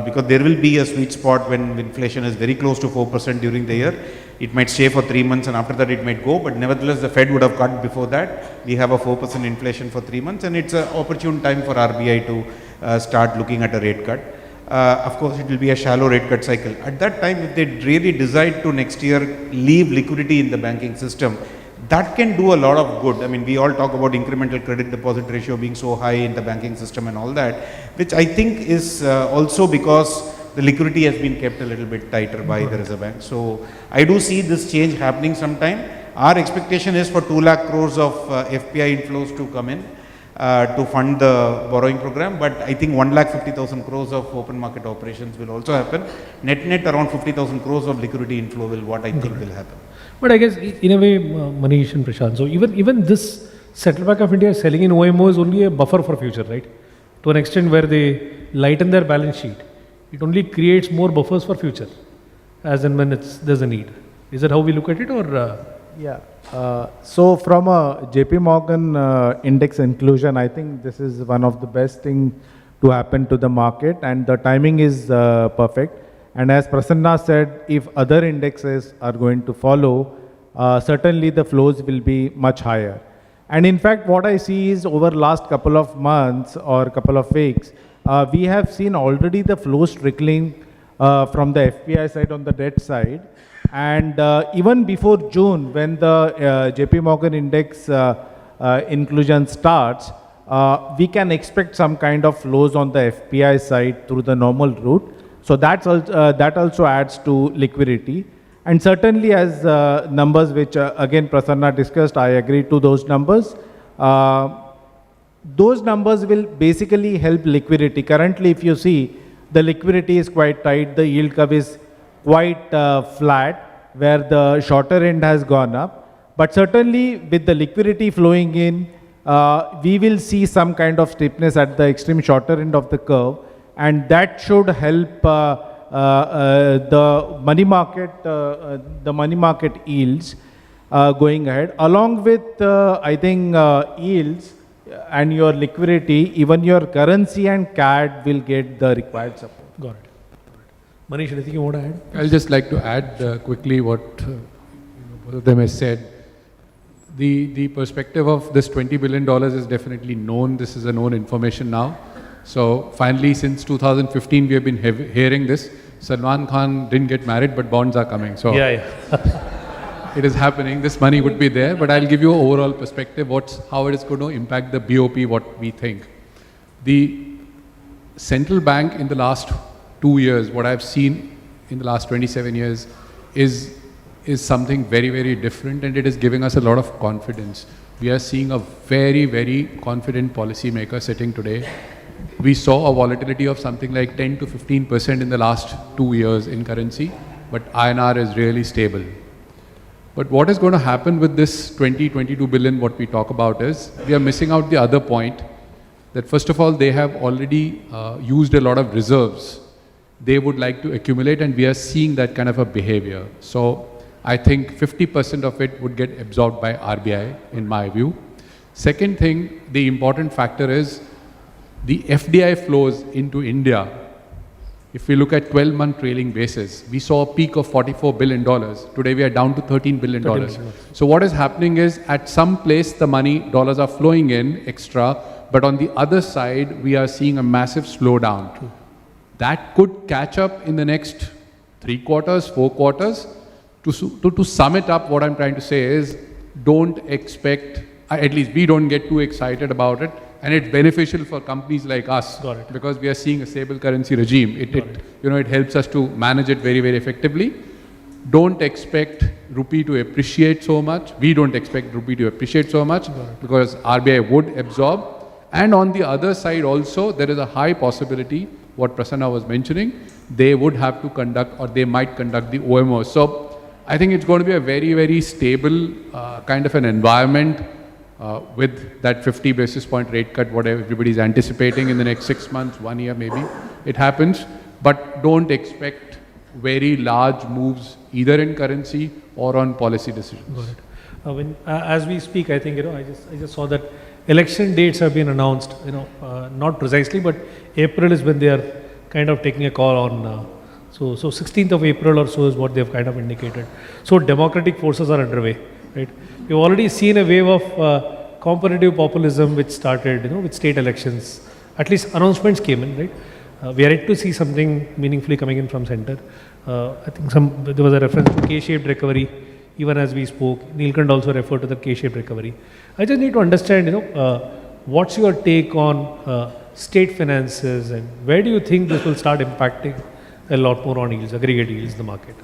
Because there will be a sweet spot when inflation is very close to 4% during the year. It might stay for 3 months and after that it might go, but nevertheless the Fed would have cut before that. We have a 4% inflation for 3 months, and it's an opportune time for RBI to start looking at a rate cut. Of course, it will be a shallow rate cut cycle. At that time, if they really decide to next year leave liquidity in the banking system, that can do a lot of good. We all talk about incremental credit deposit ratio being so high in the banking system and all that, which I think is also because the liquidity has been kept a little bit tighter by the Reserve Bank. So I do see this change happening sometime. Our expectation is for 2 lakh crores of FPI inflows to come in to fund the borrowing program, but I think 1,50,000 crores of open market operations will also happen. Net around 50,000 crores of liquidity inflow will what I think will happen. But I guess in a way, Manish and Prashant, so even this Central Bank of India selling in OMO is only a buffer for future, right? To an extent where they lighten their balance sheet, it only creates more buffers for future, as and when there's a need. Is that how we look at it, or? Yeah. So from a JP Morgan index inclusion, I think this is one of the best thing to happen to the market, and the timing is perfect. And as Prasanna said, if other indexes are going to follow, certainly the flows will be much higher. And in fact, what I see is over last couple of months or couple of weeks, we have seen already the flows trickling from the FPI side on the debt side. And even before June, when the JP Morgan index inclusion starts, we can expect some kind of flows on the FPI side through the normal route. So that also adds to liquidity. And certainly as numbers which again Prasanna discussed, I agree to those numbers. Those numbers will basically help liquidity. Currently, if you see, the liquidity is quite tight, the yield curve is quite flat, where the shorter end has gone up. But certainly with the liquidity flowing in, we will see some kind of steepness at the extreme shorter end of the curve, and that should help the money market yields going ahead. Along with I think yields and your liquidity, even your currency and CAD will get the required support. Got it. Manish, anything you want to add? I'll just like to add quickly what both of them has said. The perspective of this $20 billion is definitely known. This is a known information now. So finally, since 2015, we have been hearing this. Salman Khan didn't get married, but bonds are coming. So it is happening. This money would be there, but I'll give you an overall perspective how it is going to impact the BOP, what we think. The central bank in the last 2 years, what I've seen in the last 27 years is something very, very different, and it is giving us a lot of confidence. We are seeing a very, very confident policymaker sitting today. We saw a volatility of something like 10 to 15% in the last 2 years in currency, but INR is really stable. But what is going to happen with this 22 billion, what we talk about is, we are missing out the other point, that first of all, they have already used a lot of reserves. They would like to accumulate, and we are seeing that kind of a behavior. So I think 50% of it would get absorbed by RBI, in my view. Second thing, the important factor is the FDI flows into India. If we look at 12-month trailing basis, we saw a peak of $44 billion. Today we are down to $13 billion. So what is happening is, at some place the dollars are flowing in extra, but on the other side we are seeing a massive slowdown. That could catch up in the next 3 quarters, 4 quarters. To sum it up, what I'm trying to say is, don't expect, at least we don't get too excited about it, and it's beneficial for companies like us. Got it. Because we are seeing a stable currency regime. It helps us to manage it very, very effectively. Don't expect rupee to appreciate so much. We don't expect rupee to appreciate so much because RBI would absorb. And on the other side also, there is a high possibility, what Prasanna was mentioning, they would have to conduct, or they might conduct, the OMO. So I think it's going to be a very, very stable kind of an environment with that 50 basis point rate cut, whatever everybody is anticipating in the next 6 months, 1 year maybe, it happens. But don't expect very large moves either in currency or on policy decisions. Got it. As we speak, I think, I just saw that election dates have been announced, not precisely, but April is when they are kind of taking a call on, so 16th of April or so is what they've kind of indicated. So democratic forces are underway, right? We've already seen a wave of competitive populism which started, with state elections. At least announcements came in, right? We are yet to see something meaningfully coming in from center. I think there was a reference to K-shaped recovery, even as we spoke. Neelkant also referred to the K-shaped recovery. I just need to understand, what's your take on state finances, and where do you think this will start impacting a lot more on yields, aggregate yields in the market?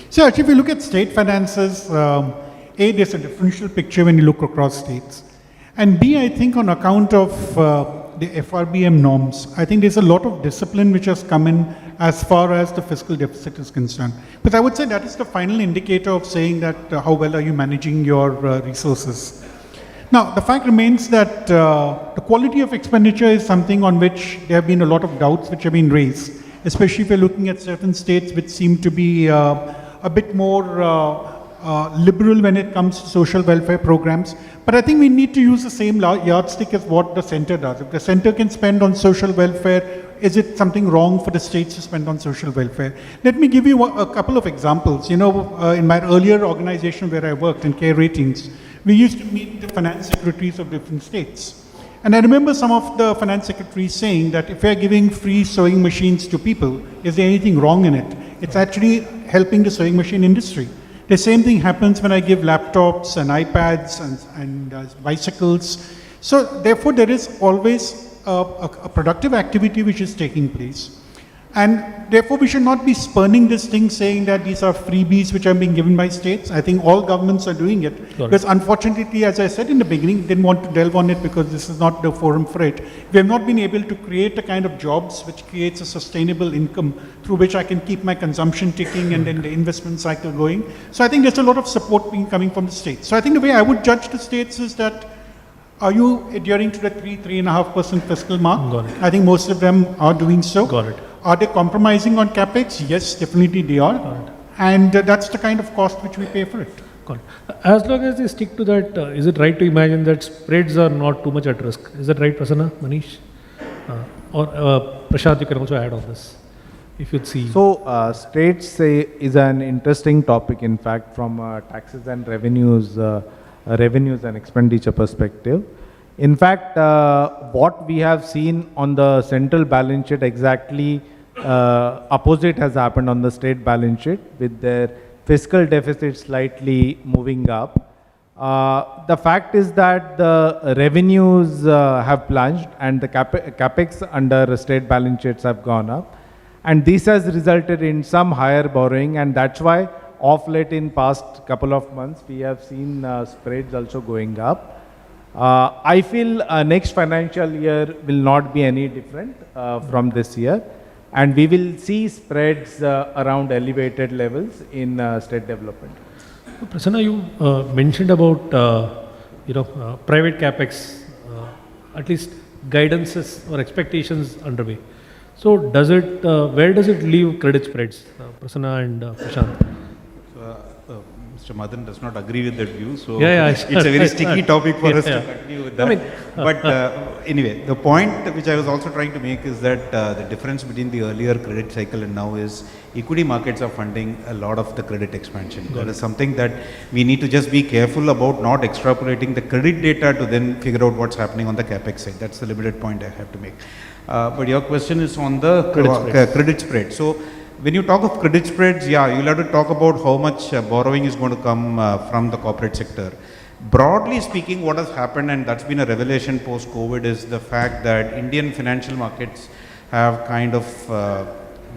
So actually, if you look at state finances, A, there's a differential picture when you look across states. And B, I think on account of the FRBM norms, I think there's a lot of discipline which has come in as far as the fiscal deficit is concerned. But I would say that is the final indicator of saying that how well are you managing your resources. Now, the fact remains that the quality of expenditure is something on which there have been a lot of doubts which have been raised, especially if you're looking at certain states which seem to be a bit more liberal when it comes to social welfare programs. But I think we need to use the same yardstick as what the center does. If the center can spend on social welfare, is it something wrong for the states to spend on social welfare? Let me give you a couple of examples. In my earlier organization where I worked in Care Ratings, we used to meet the finance secretaries of different states. And I remember some of the finance secretaries saying that if we're giving free sewing machines to people, is there anything wrong in it? It's actually helping the sewing machine industry. The same thing happens when I give laptops and iPads and bicycles. So therefore, there is always a productive activity which is taking place. And therefore, we should not be spurning this thing saying that these are freebies which are being given by states. I think all governments are doing it. Because unfortunately, as I said in the beginning, didn't want to delve on it because this is not the forum for it. We have not been able to create a kind of jobs which creates a sustainable income through which I can keep my consumption ticking and then the investment cycle going. So I think there's a lot of support coming from the states. So I think the way I would judge the states is that, are you adhering to the 3.5% fiscal mark? Got it. I think most of them are doing so. Got it. Are they compromising on capex? Yes, definitely they are. And that's the kind of cost which we pay for it. Got it. As long as they stick to that, is it right to imagine that spreads are not too much at risk? Is that right, Prasanna, Manish? Or Prashant, you can also add on this, if you'd see. So, states is an interesting topic, in fact, from taxes and revenues and expenditure perspective. In fact, what we have seen on the central balance sheet, exactly opposite has happened on the state balance sheet, with their fiscal deficit slightly moving up. The fact is that the revenues have plunged and the capex under state balance sheets have gone up. And this has resulted in some higher borrowing, and that's why of late in past couple of months we have seen spreads also going up. I feel next financial year will not be any different from this year, and we will see spreads around elevated levels in state development. Prasanna, you mentioned about private capex, at least guidances or expectations underway. So does it? Where does it leave credit spreads, Prasanna and Prashant? Mr. Madan does not agree with that view, so it's a very sticky topic for us to continue with that. But anyway, the point which I was also trying to make is that the difference between the earlier credit cycle and now is equity markets are funding a lot of the credit expansion. That is something that we need to just be careful about, not extrapolating the credit data to then figure out what's happening on the capex side. That's the limited point I have to make. But your question is on the credit spread. So when you talk of credit spreads, yeah, you'll have to talk about how much borrowing is going to come from the corporate sector. Broadly speaking, what has happened, and that's been a revelation post-COVID, is the fact that Indian financial markets have kind of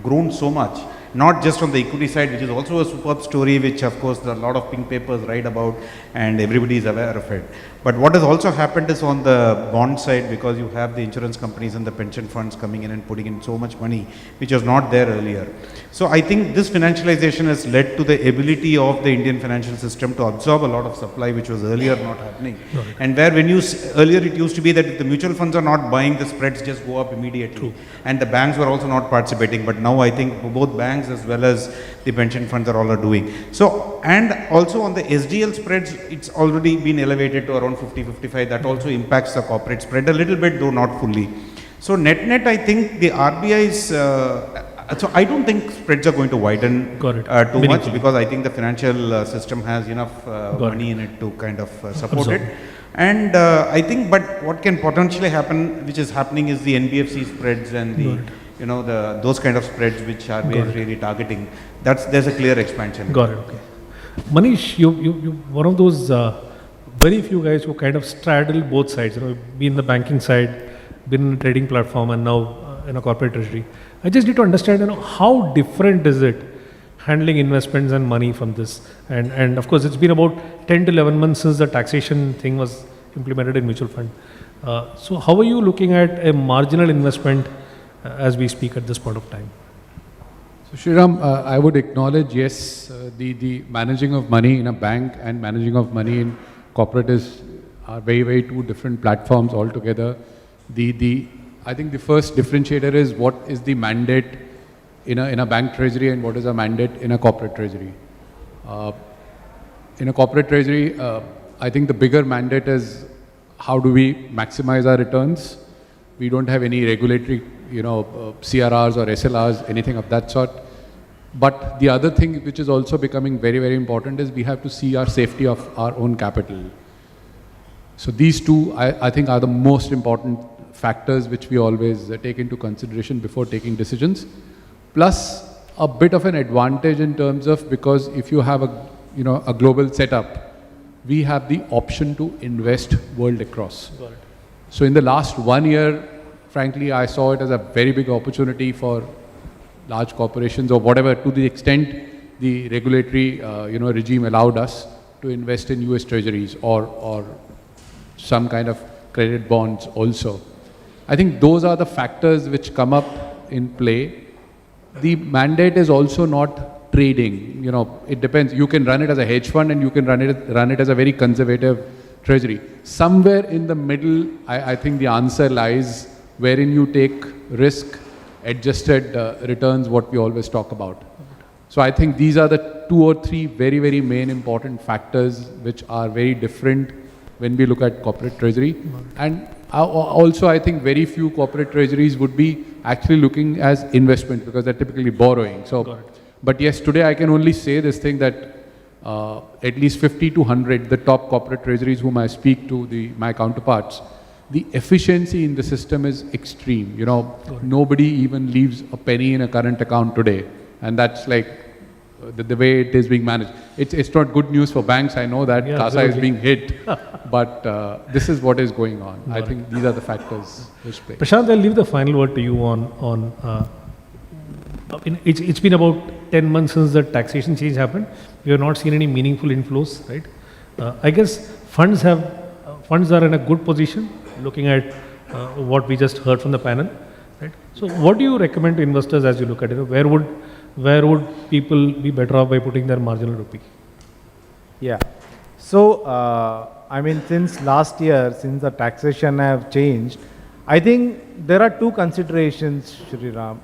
grown so much, not just on the equity side, which is also a superb story, which of course a lot of pink papers write about and everybody is aware of it. But what has also happened is on the bond side, because you have the insurance companies and the pension funds coming in and putting in so much money, which was not there earlier. So I think this financialization has led to the ability of the Indian financial system to absorb a lot of supply, which was earlier not happening. Right. And where when you, earlier it used to be that if the mutual funds are not buying, the spreads just go up immediately. True. And the banks were also not participating. But now I think both banks as well as the pension funds are doing. So, and also on the SDL spreads, it's already been elevated to around 50, 55. That also impacts the corporate spread a little bit, though not fully. So net, I think the RBI's, so I don't think spreads are going to widen too much, because I think the financial system has enough money in it to kind of support it. And I think, but what can potentially happen, which is happening, is the NBFC spreads and the, you know, those kind of spreads which RBI is really targeting. There's a clear expansion. Got it. Okay. Manish, you one of those very few guys who kind of straddle both sides. You know, been in the banking side, been in a trading platform, and now in a corporate treasury. I just need to understand, you know, how different is it handling investments and money from this? And of course, it's been about 10 to 11 months since the taxation thing was implemented in mutual fund. So how are you looking at a marginal investment as we speak at this point of time? So Sreeram, I would acknowledge, yes, the managing of money in a bank and managing of money in corporate are very, very two different platforms altogether. I think the first differentiator is what is the mandate in a bank treasury and what is a mandate in a corporate treasury. In a corporate treasury, I think the bigger mandate is how do we maximize our returns. We don't have any regulatory, you know, CRRs or SLRs, anything of that sort. But the other thing which is also becoming very, very important is we have to see our safety of our own capital. So these two, I think, are the most important factors which we always take into consideration before taking decisions. Plus a bit of an advantage in terms of, because if you have a global setup, we have the option to invest world across. Got it. So in the last 1 year, frankly, I saw it as a very big opportunity for large corporations or whatever, to the extent the regulatory regime allowed us to invest in US treasuries or some kind of credit bonds also. I think those are the factors which come up in play. The mandate is also not trading. You know, it depends. You can run it as a hedge fund and you can run it as a very conservative treasury. Somewhere in the middle, I think the answer lies, wherein you take risk adjusted returns, what we always talk about. So I think these are the 2 or 3 very, very main important factors which are very different when we look at corporate treasury. And also, I think very few corporate treasuries would be actually looking as investment, because they're typically borrowing. So, but yes, today I can only say this thing that at least 50 to 100, the top corporate treasuries whom I speak to, my counterparts, the efficiency in the system is extreme. You know, nobody even leaves a penny in a current account today. And that's like the way it is being managed. It's not good news for banks, I know that. CASA is being hit. But this is what is going on. I think these are the factors which play. Prashant, I'll leave the final word to you on it's been about 10 months since the taxation change happened. We have not seen any meaningful inflows, right? I guess funds are in a good position, looking at what we just heard from the panel, right? So what do you recommend to investors as you look at it? Where would people be better off by putting their marginal rupee? Yeah. So, I mean, since last year, since the taxation have changed, I think there are 2 considerations, Sreeram.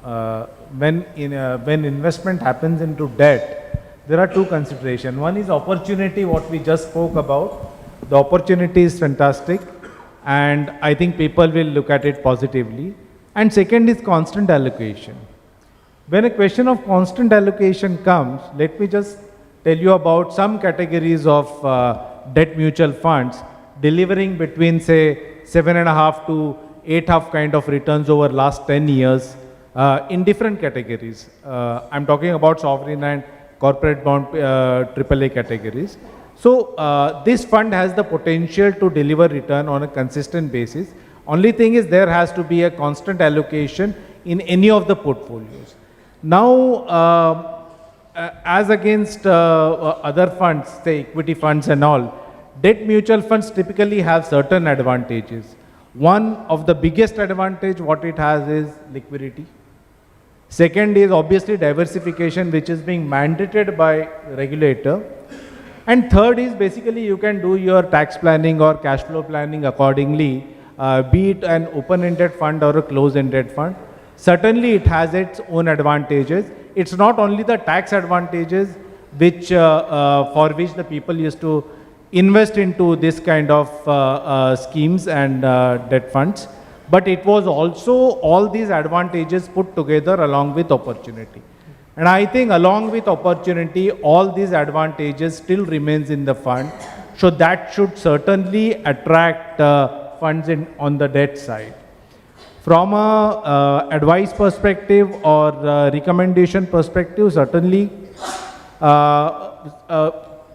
When investment happens into debt, there are 2 considerations. One is opportunity, what we just spoke about. The opportunity is fantastic, and I think people will look at it positively. And second is constant allocation. When a question of constant allocation comes, let me just tell you about some categories of debt mutual funds delivering between, say, 7.5 to 8.5 kind of returns over last 10 years. in different categories. I'm talking about sovereign and corporate bond AAA categories. So this fund has the potential to deliver return on a consistent basis. Only thing is there has to be a constant allocation in any of the portfolios. Now, as against other funds, say equity funds and all, debt mutual funds typically have certain advantages. One of the biggest advantage what it has is liquidity. Second is obviously diversification, which is being mandated by regulator. And third is basically you can do your tax planning or cash flow planning accordingly, be it an open-ended fund or a closed-ended fund. Certainly it has its own advantages. It's not only the tax advantages which for which the people used to invest into this kind of schemes and debt funds, but it was also all these advantages put together along with opportunity. And I think along with opportunity, all these advantages still remains in the fund. So that should certainly attract funds on the debt side. From a advice perspective or recommendation perspective, certainly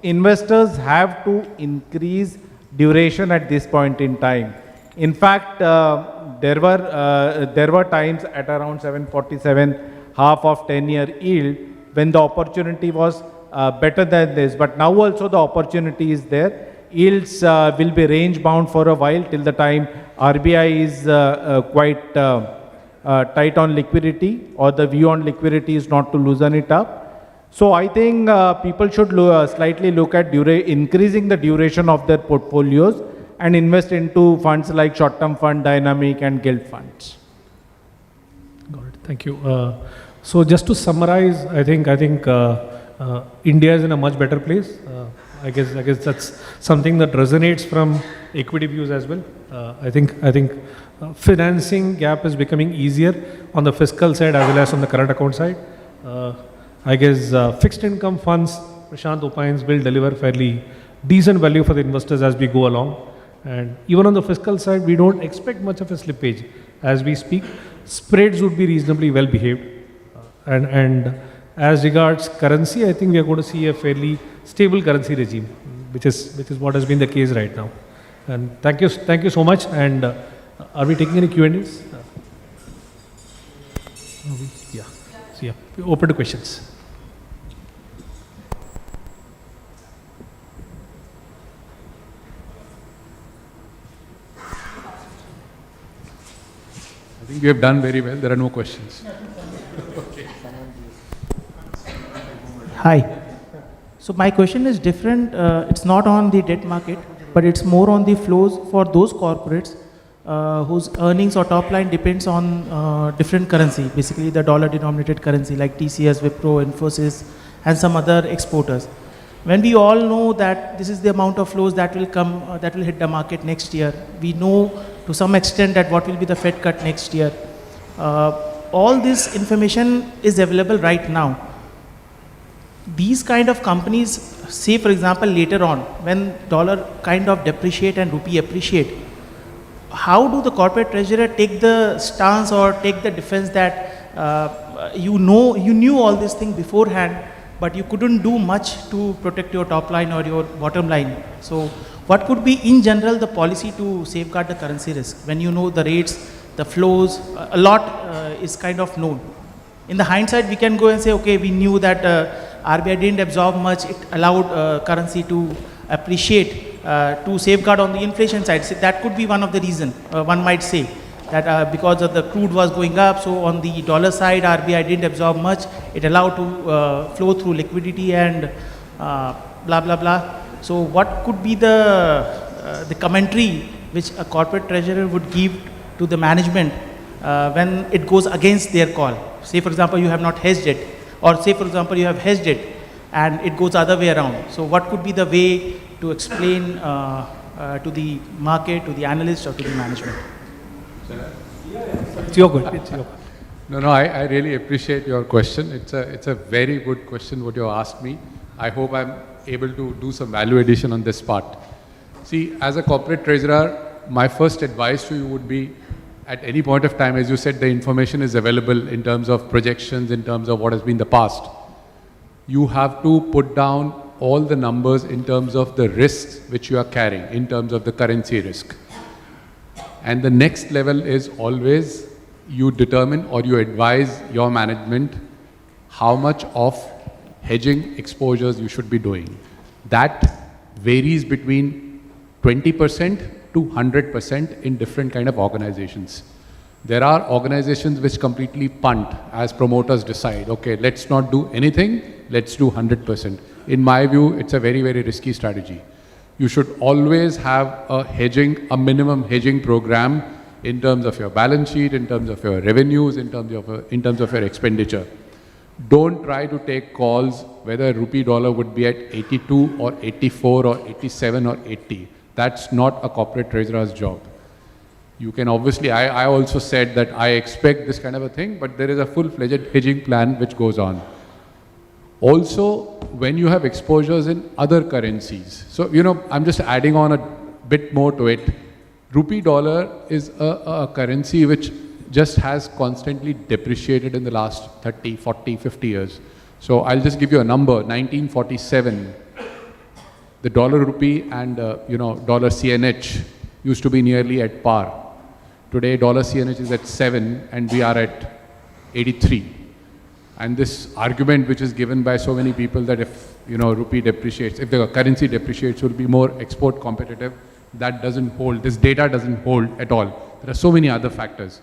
investors have to increase duration at this point in time. In fact, there were times at around 747, half of 10-year yield, when the opportunity was better than this. But now also the opportunity is there. Yields will be range bound for a while till the time RBI is quite tight on liquidity, or the view on liquidity is not to loosen it up. So I think people should slightly look at increasing the duration of their portfolios and invest into funds like short-term fund, dynamic and gilt funds. Got it. Thank you. So just to summarize, I think India is in a much better place. I guess that's something that resonates from equity views as well. I think financing gap is becoming easier on the fiscal side as well as on the current account side. I guess fixed income funds, Prashant opines, will deliver fairly decent value for the investors as we go along. And even on the fiscal side, we don't expect much of a slippage as we speak. Spreads would be reasonably well behaved. And as regards currency, I think we are going to see a fairly stable currency regime, which is what has been the case right now. And thank you so much. And are we taking any Q&As? Yeah. So yeah, we're open to questions. I think we have done very well. There are no questions. Hi. So my question is different. It's not on the debt market, but it's more on the flows for those corporates whose earnings or top line depends on different currency, basically the dollar-denominated currency like TCS, Wipro, Infosys, and some other exporters. When we all know that this is the amount of flows that will come, that will hit the market next year, we know to some extent that what will be the Fed cut next year. All this information is available right now. These kind of companies, say for example later on, when dollar kind of depreciate and rupee appreciate, how do the corporate treasurer take the stance or take the defense that you knew all this thing beforehand, but you couldn't do much to protect your top line or your bottom line? So what could be in general the policy to safeguard the currency risk when you know the rates, the flows, a lot is kind of known? In the hindsight, we can go and say, okay, we knew that RBI didn't absorb much, it allowed currency to appreciate to safeguard on the inflation side. So that could be one of the reasons, one might say, that because of the crude was going up, so on the dollar side, RBI didn't absorb much, it allowed to flow through liquidity and blah, blah, blah. So what could be the commentary which a corporate treasurer would give to the management when it goes against their call? Say for example, you have not hedged it, or say for example, you have hedged it and it goes other way around. So what could be the way to explain to the market, to the analyst or to the management? It's your question. No, I really appreciate your question. It's a very good question what you asked me. I hope I'm able to do some value addition on this part. See, as a corporate treasurer, my first advice to you would be, at any point of time, as you said, the information is available in terms of projections, in terms of what has been the past. You have to put down all the numbers in terms of the risks which you are carrying, in terms of the currency risk. And the next level is always you determine or you advise your management how much of hedging exposures you should be doing. That varies between 20% to 100% in different kind of organizations. There are organizations which completely punt as promoters decide, okay, let's not do anything, let's do 100%. In my view, it's a very, very risky strategy. You should always have a minimum hedging program in terms of your balance sheet, in terms of your revenues, in terms of your expenditure. Don't try to take calls whether rupee dollar would be at 82 or 84 or 87 or 80. That's not a corporate treasurer's job. You can obviously, I also said that I expect this kind of a thing, but there is a full-fledged hedging plan which goes on. Also, when you have exposures in other currencies, so, I'm just adding on a bit more to it. Rupee dollar is a currency which just has constantly depreciated in the last 30, 40, 50 years. So I'll just give you a number. 1947, the dollar rupee and dollar CNH used to be nearly at par. Today dollar CNH is at 7 and we are at 83. And this argument which is given by so many people that if rupee depreciates, if the currency depreciates, will be more export competitive, that doesn't hold. This data doesn't hold at all. There are so many other factors.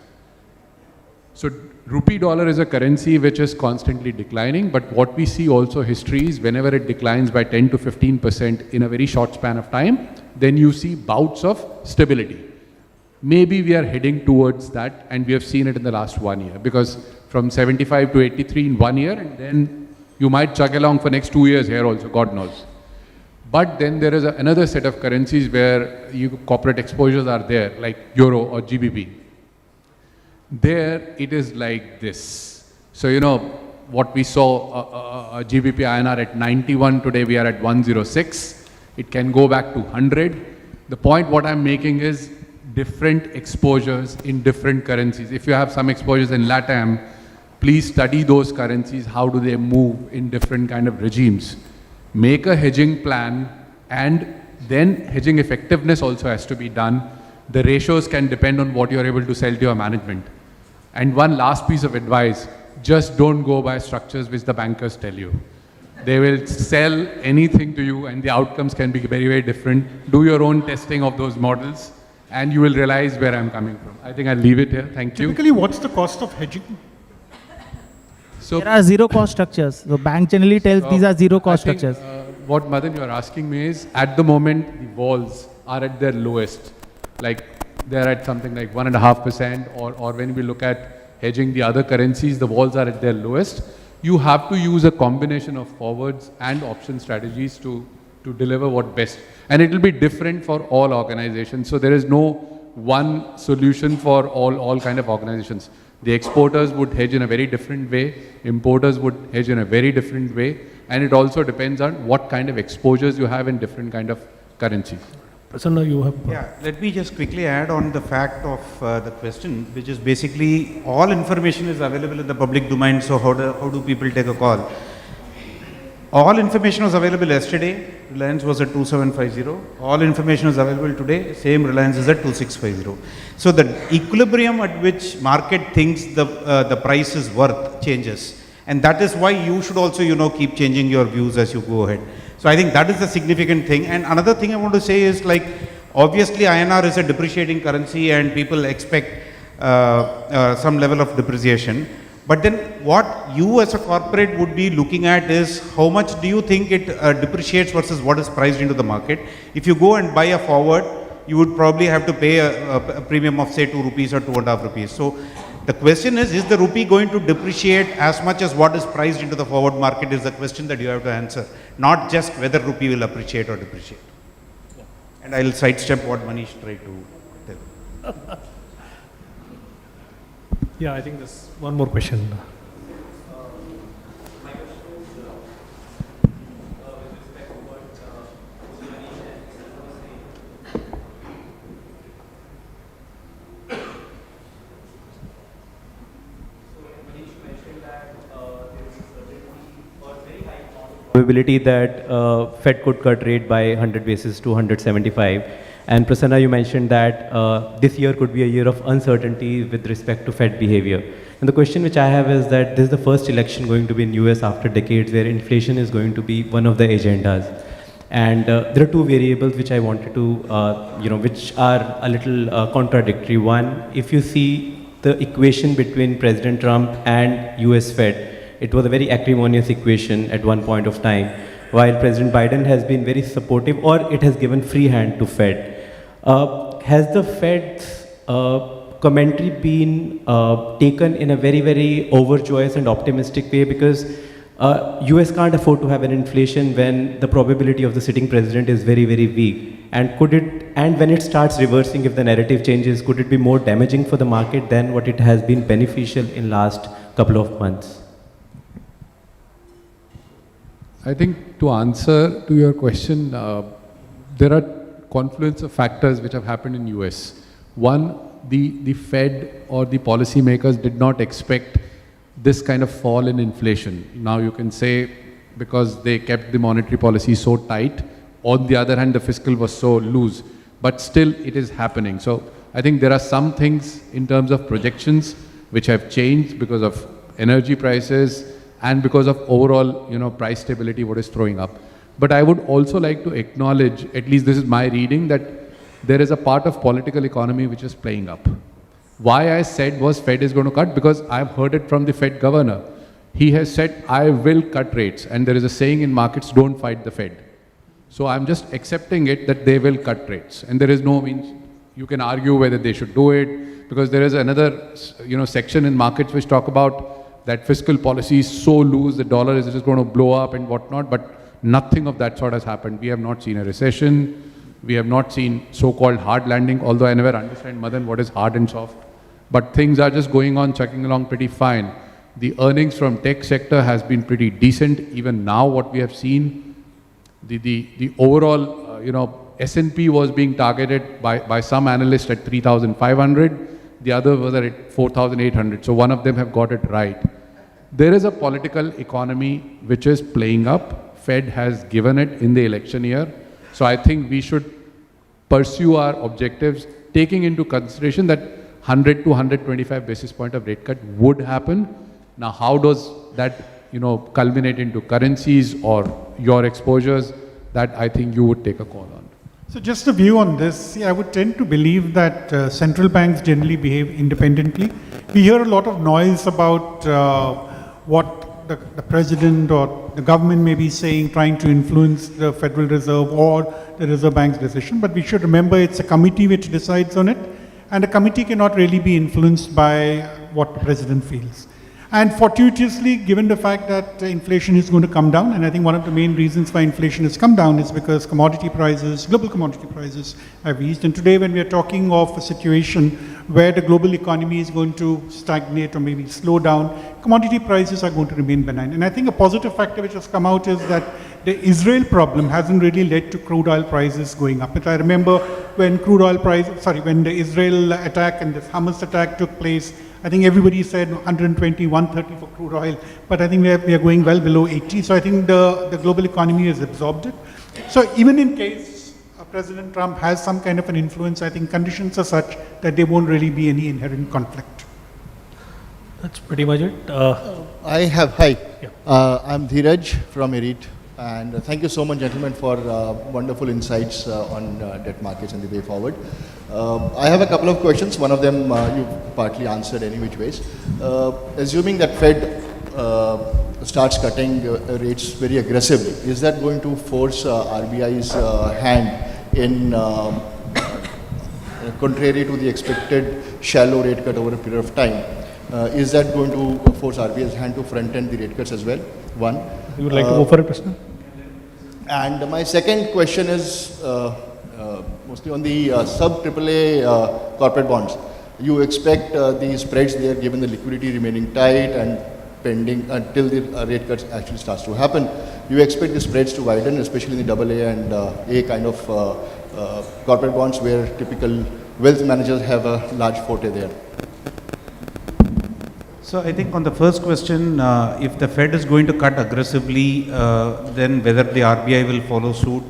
So rupee dollar is a currency which is constantly declining, but what we see also history is whenever it declines by 10 to 15% in a very short span of time, then you see bouts of stability. Maybe we are heading towards that, and we have seen it in the last 1 year, because from 75 to 83 in 1 year, and then you might chug along for next 2 years here also, God knows. But then there is another set of currencies where corporate exposures are there, like Euro or GBP. There it is like this. So what we saw, GBP INR at 91, today we are at 106. It can go back to 100. The point what I'm making is different exposures in different currencies. If you have some exposures in LATAM, please study those currencies, how do they move in different kind of regimes. Make a hedging plan, and then hedging effectiveness also has to be done. The ratios can depend on what you're able to sell to your management. And one last piece of advice, just don't go by structures which the bankers tell you. They will sell anything to you and the outcomes can be very, very different. Do your own testing of those models and you will realize where I'm coming from. I think I'll leave it here. Thank you. Typically, what's the cost of hedging? So there are zero cost structures. The bank generally tells these are zero cost structures. What Madan you are asking me is, at the moment, the walls are at their lowest. Like they're at something like 1.5%, or when we look at hedging the other currencies, the walls are at their lowest. You have to use a combination of forwards and option strategies to deliver what best. And it will be different for all organizations. So there is no one solution for all kind of organizations. The exporters would hedge in a very different way. Importers would hedge in a very different way. And it also depends on what kind of exposures you have in different kind of currencies. Prasanna, you have... Yeah, let me just quickly add on the fact of the question, which is basically all information is available in the public domain, so how do people take a call? All information was available yesterday, Reliance was at 2750. All information is available today, same Reliance is at 2650. So the equilibrium at which market thinks the price is worth changes. And that is why you should also, keep changing your views as you go ahead. So I think that is the significant thing. And another thing I want to say is, like, obviously INR is a depreciating currency and people expect some level of depreciation. But then what you as a corporate would be looking at is how much do you think it depreciates versus what is priced into the market. If you go and buy a forward, you would probably have to pay a premium of say 2 rupees or 2.5 rupees. So the question is the rupee going to depreciate as much as what is priced into the forward market is the question that you have to answer. Not just whether rupee will appreciate or depreciate. Yeah. And I will sidestep what Manish tried to tell. Yeah, I think there's one more question. probability that Fed could cut rate by 100 basis to 175. And Prasanna, you mentioned that this year could be a year of uncertainty with respect to Fed behavior. And the question which I have is that this is the first election going to be in US after decades where inflation is going to be one of the agendas. And there are two variables which I wanted to, which are a little contradictory. One, if you see the equation between President Trump and US Fed, it was a very acrimonious equation at one point of time, while President Biden has been very supportive, or it has given free hand to Fed. Has the Fed's commentary been taken in a very, very overjoyous and optimistic way? Because US can't afford to have an inflation when the probability of the sitting president is very, very weak. And when it starts reversing, if the narrative changes, could it be more damaging for the market than what it has been beneficial in last couple of months? I think to answer to your question, there are confluence of factors which have happened in US. One, the Fed or the policymakers did not expect this kind of fall in inflation. Now you can say because they kept the monetary policy so tight, on the other hand the fiscal was so loose, but still it is happening. So I think there are some things in terms of projections which have changed because of energy prices and because of overall, price stability what is throwing up. But I would also like to acknowledge, at least this is my reading, that there is a part of political economy which is playing up. Why I said was Fed is going to cut, because I've heard it from the Fed governor. He has said, I will cut rates. And there is a saying in markets, don't fight the Fed. So I'm just accepting it that they will cut rates. And there is no means, you can argue whether they should do it, because there is another, section in markets which talk about that fiscal policy is so loose, the dollar is just going to blow up and whatnot, but nothing of that sort has happened. We have not seen a recession. We have not seen so-called hard landing, although I never understand, Madan, what is hard and soft. But things are just going on, chugging along pretty fine. The earnings from tech sector has been pretty decent. Even now, what we have seen, the overall, S&P was being targeted by some analysts at 3,500. The other was at 4,800. So one of them have got it right. There is a political economy which is playing up. Fed has given it in the election year. So I think we should pursue our objectives, taking into consideration that 100 to 125 basis point of rate cut would happen. Now, how does that, culminate into currencies or your exposures? That I think you would take a call on. So just a view on this, I would tend to believe that central banks generally behave independently. We hear a lot of noise about what the president or the government may be saying, trying to influence the Federal Reserve or the Reserve Bank's decision. But we should remember it's a committee which decides on it. And a committee cannot really be influenced by what the president feels. And fortuitously, given the fact that inflation is going to come down, and I think one of the main reasons why inflation has come down is because commodity prices, global commodity prices have eased. And today when we are talking of a situation where the global economy is going to stagnate or maybe slow down, commodity prices are going to remain benign. And I think a positive factor which has come out is that the Israel problem hasn't really led to crude oil prices going up. And I remember when when the Israel attack and the Hamas attack took place, I think everybody said 120, 130 for crude oil, but I think we are going well below 80. So I think the global economy has absorbed it. So even in case President Trump has some kind of an influence, I think conditions are such that there won't really be any inherent conflict. That's pretty much it. Hi, I'm Dheeraj from IRIT. And thank you so much, gentlemen, for wonderful insights on debt markets and the way forward. I have a couple of questions. One of them you've partly answered any which ways. Assuming that Fed starts cutting rates very aggressively, is that going to force RBI's hand in, contrary to the expected shallow rate cut over a period of time? Is that going to force RBI's hand to front-end the rate cuts as well? One. You would like to go for it, Prashant? And my second question is mostly on the sub-AAA corporate bonds. You expect the spreads there, given the liquidity remaining tight and pending until the rate cuts actually starts to happen, you expect the spreads to widen, especially in the AA and A kind of corporate bonds where typical wealth managers have a large forte there. So So I think on the first question, if the Fed is going to cut aggressively, then whether the RBI will follow suit.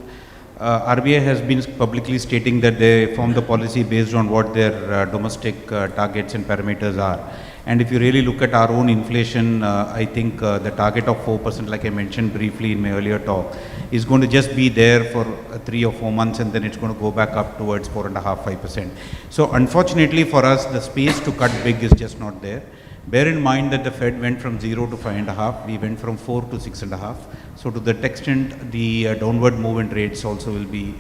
RBI has been publicly stating that they form the policy based on what their domestic targets and parameters are. And if you really look at our own inflation, I think the target of 4%, like I mentioned briefly in my earlier talk, is going to just be there for 3 or 4 months, and then it's going to go back up towards 4.5–5%. So unfortunately for us, the space to cut big is just not there. Bear in mind that the Fed went from 0 to 5.5, we went from 4 to 6.5. So to that extent, the downward move in rates also will be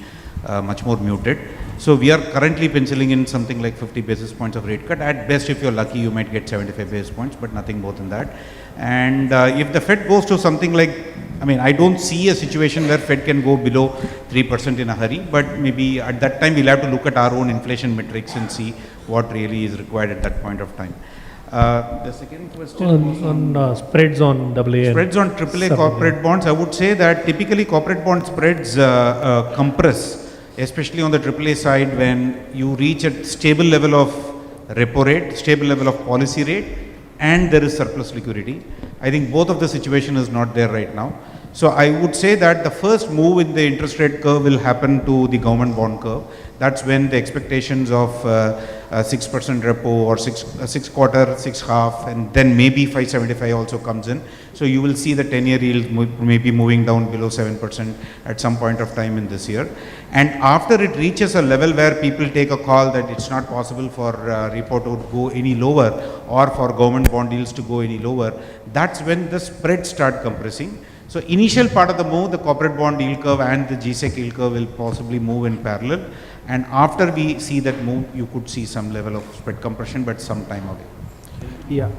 much more muted. So we are currently penciling in something like 50 basis points of rate cut. At best, if you're lucky, you might get 75 basis points, but nothing more than that. And if the Fed goes to something like, I mean, I don't see a situation where Fed can go below 3% in a hurry, but maybe at that time we'll have to look at our own inflation metrics and see what really is required at that point of time. The second question on spreads on AA. Spreads on AAA corporate bonds. I would say that typically corporate bond spreads compress, especially on the AAA side, when you reach a stable level of repo rate, stable level of policy rate, and there is surplus liquidity. I think both of the situation is not there right now. So I would say that the first move in the interest rate curve will happen to the government bond curve. That's when the expectations of 6% repo or 6 quarter, 6 half, and then maybe 5.75 also comes in. So you will see the 10-year yield maybe moving down below 7% at some point of time in this year. And after it reaches a level where people take a call that it's not possible for repo to go any lower or for government bond yields to go any lower, that's when the spreads start compressing. So initial part of the move, the corporate bond yield curve and the GSEC yield curve will possibly move in parallel. And after we see that move, you could see some level of spread compression, but some time away. Yeah.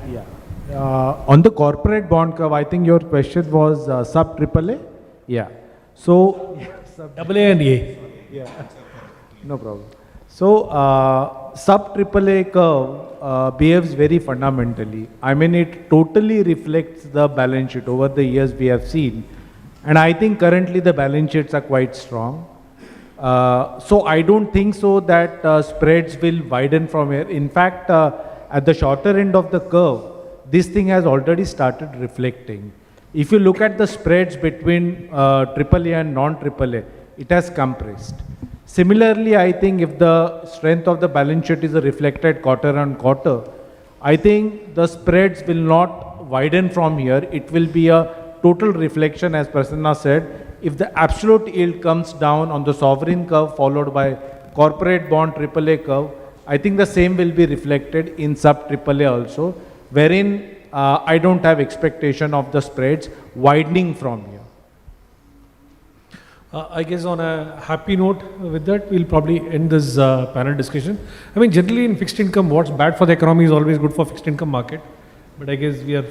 On the corporate bond curve, I think your question was sub AAA. Yeah. So AA and A. yeah, no problem. So sub AAA curve behaves very fundamentally. I mean, it totally reflects the balance sheet over the years we have seen, and I think currently the balance sheets are quite strong. So I don't think so that spreads will widen from here. In fact, at the shorter end of the curve, this thing has already started reflecting. If you look at the spreads between AAA and non-AAA, it has compressed. Similarly, I think if the strength of the balance sheet is reflected quarter on quarter, I think the spreads will not widen from here. It will be a total reflection, as Prasanna said. If the absolute yield comes down on the sovereign curve followed by corporate bond AAA curve, I think the same will be reflected in sub AAA also, wherein I don't have expectation of the spreads widening from here. I guess on a happy note with that, we'll probably end this panel discussion. I mean, generally in fixed income, what's bad for the economy is always good for fixed income market. But I guess we are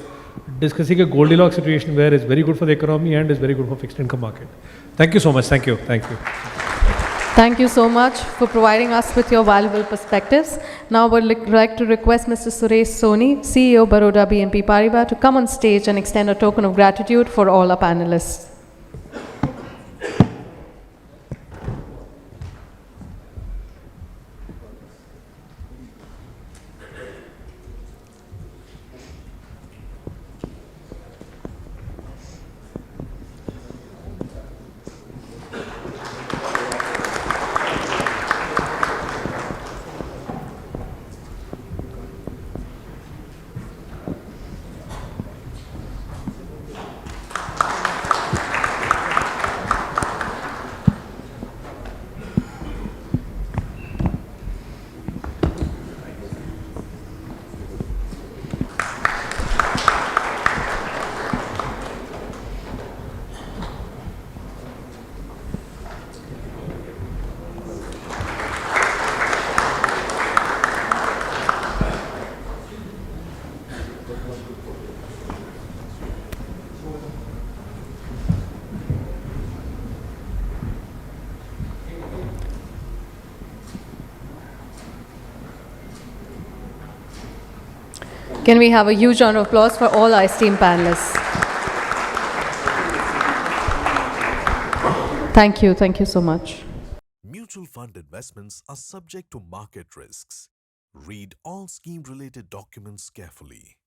discussing a Goldilocks situation where it's very good for the economy and is very good for fixed income market. Thank you so much. Thank you. Thank you. Thank you so much for providing us with your valuable perspectives. Now I would like to request Mr. Suresh Soni, CEO Baroda BNP Paribas, to come on stage and extend a token of gratitude for all our panelists. Can we have a huge round of applause for all our esteemed panelists? Thank you. Thank you so much. Mutual fund investments are subject to market risks. Read all scheme-related documents carefully.